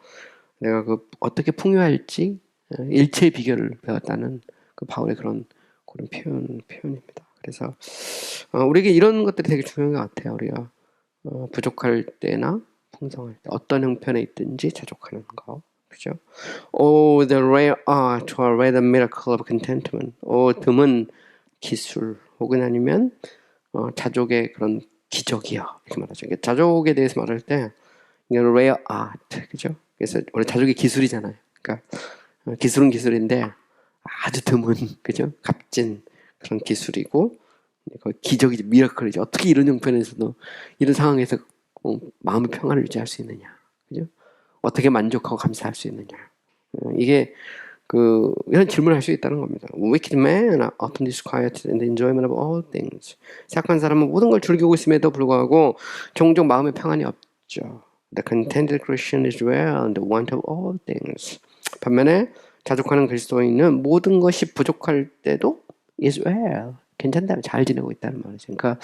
내가 그 어떻게 풍요할지 일체의 비결을 배웠다는 그 바울의 그런 표현입니다. 그래서 우리에게 이런 것들이 되게 중요한 것 같아요. 우리가 부족할 때나 풍성할 때 어떤 형편에 있든지 자족하는 거, 그죠? Oh, the rare art or rare miracle of contentment. 드문 기술 혹은 아니면 자족의 그런 기적이야 이렇게 말하죠. 자족에 대해서 말할 때 이게 rare art, 그죠? 그래서 원래 자족의 기술이잖아요. 그러니까 기술은 기술인데 아주 드문, 그죠? 값진 그런 기술이고 기적이죠, 미라클이죠. 어떻게 이런 형편에서도 이런 상황에서 마음의 평안을 유지할 수 있느냐, 그죠? 어떻게 만족하고 감사할 수 있느냐. 이게 이런 질문을 할 수 있다는 겁니다. Wicked men are often disquieted in the enjoyment of all things. 착한 사람은 모든 걸 즐기고 있음에도 불구하고 종종 마음의 평안이 없죠. The contented Christian is well in the want of all things. 반면에 자족하는 그리스도인은 모든 것이 부족할 때도 is well. 괜찮다면 잘 지내고 있다는 말이죠. 그러니까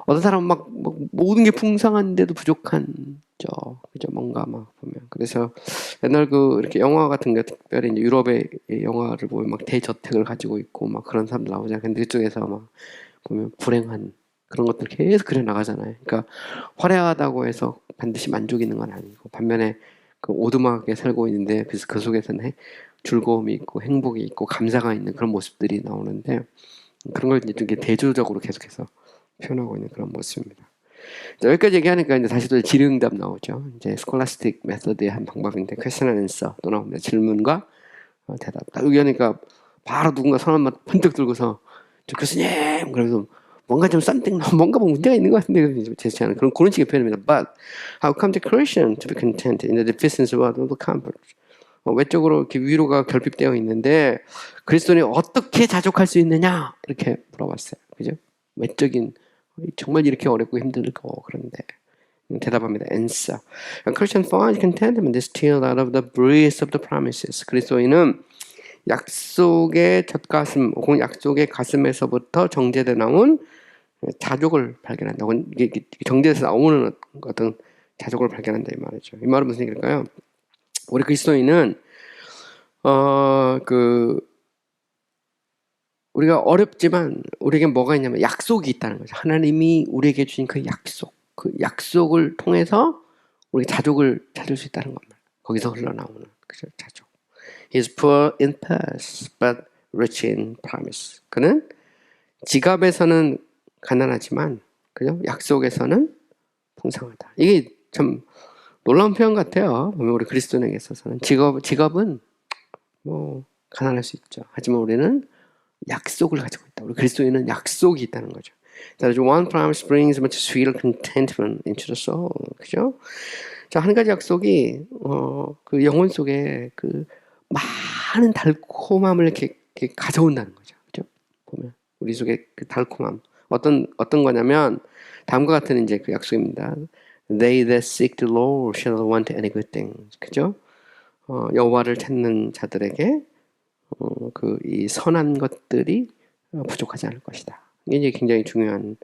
어떤 사람은 막 모든 게 풍성한데도 부족한죠. 그죠? 뭔가 막 보면. 그래서 옛날 이렇게 영화 같은 게 특별히 이제 유럽의 영화를 보면 막 대저택을 가지고 있고 막 그런 사람들 나오잖아요. 근데 그쪽에서 막 보면 불행한 그런 것들 계속 그려 나가잖아요. 그러니까 화려하다고 해서 반드시 만족이 있는 건 아니고 반면에 오두막에 살고 있는데 그 속에서는 즐거움이 있고 행복이 있고 감사가 있는 그런 모습들이 나오는데 그런 걸 이제 좀 대조적으로 계속해서 표현하고 있는 그런 모습입니다. 자, 여기까지 얘기하니까 이제 다시 또 질의응답 나오죠. 이제 스콜라스틱 메소드의 한 방법인데 퀘스천 앤 앤서 또 나옵니다. 질문과 대답. 딱 여기 하니까 바로 누군가 손 한번 번뜩 들고서 저 교수님 그래서 뭔가 좀 something 뭔가 문제가 있는 것 같은데 제시하는 그런 식의 표현입니다. But how come the Christian to be content in the deficiency of the comfort? 외적으로 이렇게 위로가 결핍되어 있는데 그리스도인이 어떻게 자족할 수 있느냐 이렇게 물어봤어요. 그죠? 외적인 정말 이렇게 어렵고 힘들고 그런데 대답합니다. Answer. Christian find contentment is still out of the breeze of the promises. 그리스도인은 약속의 젖가슴, 혹은 약속의 가슴에서부터 정제돼 나온 자족을 발견한다. 이게 정제에서 나오는 어떤 자족을 발견한다 이 말이죠. 이 말은 무슨 얘기일까요? 우리 그리스도인은 우리가 어렵지만 우리에게 뭐가 있냐면 약속이 있다는 거죠. 하나님이 우리에게 주신 그 약속을 통해서 우리 자족을 찾을 수 있다는 겁니다. 거기서 흘러나오는 그죠? 자족. He's poor in purse, but rich in promise. 그는 지갑에서는 가난하지만 그죠? 약속에서는 풍성하다. 이게 참 놀라운 표현 같아요. 보면 우리 그리스도인에게 있어서는 직업은 뭐 가난할 수 있죠. 하지만 우리는 약속을 가지고 있다. 우리 그리스도인은 약속이 있다는 거죠. That one promise brings much sweeter contentment into the soul. 그죠? 자, 한 가지 약속이 그 영혼 속에 그 많은 달콤함을 이렇게 가져온다는 거죠. 그죠? 보면 우리 속에 그 달콤함 어떤 거냐면 다음과 같은 이제 그 약속입니다. They that seek the Lord shall want any good thing. 그죠? 여호와를 찾는 자들에게 이 선한 것들이 부족하지 않을 것이다. 이게 굉장히 중요한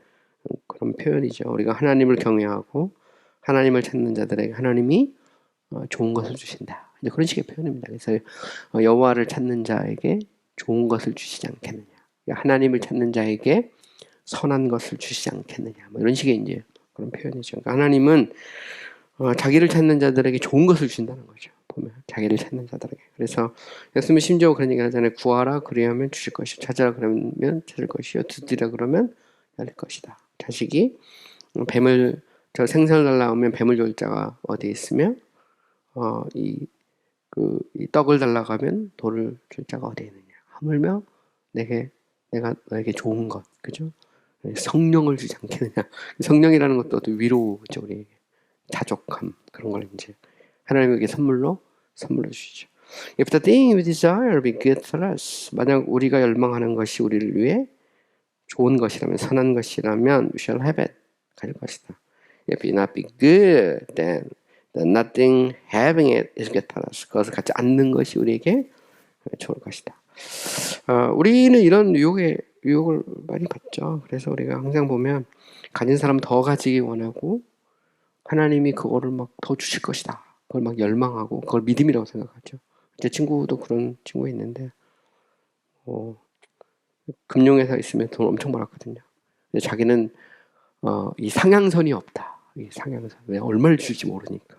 그런 표현이죠. 우리가 하나님을 경외하고 하나님을 찾는 자들에게 하나님이 좋은 것을 주신다. 이제 그런 식의 표현입니다. 그래서 여호와를 찾는 자에게 좋은 것을 주시지 않겠느냐. 하나님을 찾는 자에게 선한 것을 주시지 않겠느냐. 뭐 이런 식의 이제 그런 표현이죠. 그러니까 하나님은 자기를 찾는 자들에게 좋은 것을 주신다는 거죠. 보면 자기를 찾는 자들에게. 그래서 예수님은 심지어 그런 얘기 하잖아요. 구하라 그리하면 주실 것이요, 찾아라 그러면 찾을 것이요, 두드리라 그러면 열릴 것이다. 자식이 뱀을 저 생선을 달라 하면 뱀을 줄 자가 어디 있으며 이 떡을 달라고 하면 돌을 줄 자가 어디 있느냐. 하물며 내가 너에게 좋은 것, 그죠? 성령을 주지 않겠느냐. 성령이라는 것도 또 위로죠, 우리에게. 자족함, 그런 걸 이제 하나님에게 선물로 주시죠. If the thing we desire be good for us, 만약 우리가 열망하는 것이 우리를 위해 좋은 것이라면, 선한 것이라면 we shall have it, 가질 것이다. If it not be good, then nothing having it is good for us. 그것을 갖지 않는 것이 우리에게 좋을 것이다. 우리는 이런 유혹을 많이 받죠. 그래서 우리가 항상 보면 가진 사람 더 가지기 원하고 하나님이 그거를 막 더 주실 것이다. 그걸 막 열망하고 그걸 믿음이라고 생각하죠. 제 친구도 그런 친구가 있는데 금융회사 있으면 돈 엄청 벌었거든요. 근데 자기는 이 상향선이 없다. 이 상향선. 왜 얼마를 줄지 모르니까.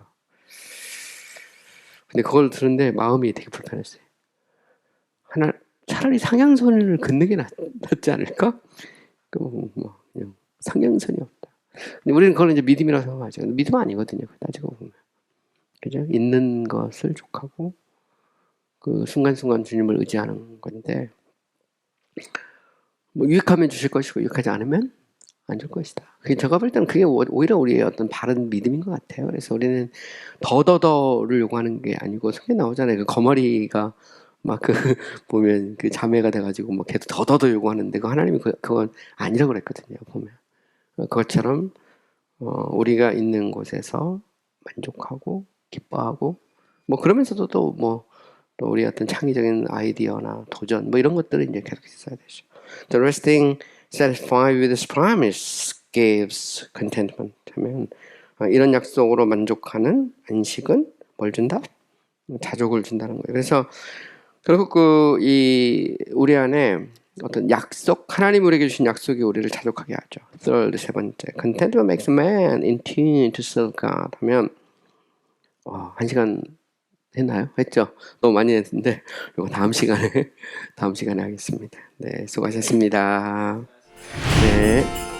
근데 그걸 들은데 마음이 되게 불편했어요. 차라리 상향선을 긋는 게 낫지 않을까? 그냥 상향선이 없다. 근데 우리는 그걸 이제 믿음이라고 생각하죠. 근데 믿음 아니거든요. 따지고 보면. 그죠? 있는 것을 족하고 그 순간순간 주님을 의지하는 건데, 뭐 유익하면 주실 것이고 유익하지 않으면 안 줄 것이다. 제가 볼 때는 그게 오히려 우리의 어떤 바른 믿음인 것 같아요. 그래서 우리는 더더더를 요구하는 게 아니고, 성경에 나오잖아요. 그 거머리가 막 보면 그 자매가 돼가지고 뭐 계속 더더더 요구하는데, 그 하나님이 그건 아니라고 그랬거든요. 보면 그것처럼 우리가 있는 곳에서 만족하고 기뻐하고, 뭐 그러면서도 또 우리 어떤 창의적인 아이디어나 도전 뭐 이런 것들을 이제 계속 있어야 되죠. The resting satisfied with His promise gives contentment. 하면 이런 약속으로 만족하는 안식은 뭘 준다? 자족을 준다는 거예요. 그래서 결국 우리 안에 어떤 약속, 하나님 우리에게 주신 약속이 우리를 자족하게 하죠. Third, 세 번째, contentment makes man in tune to serve God. 하면 1시간 했나요? 했죠? 너무 많이 했는데 이거 다음 시간에 하겠습니다. 네, 수고하셨습니다. 네.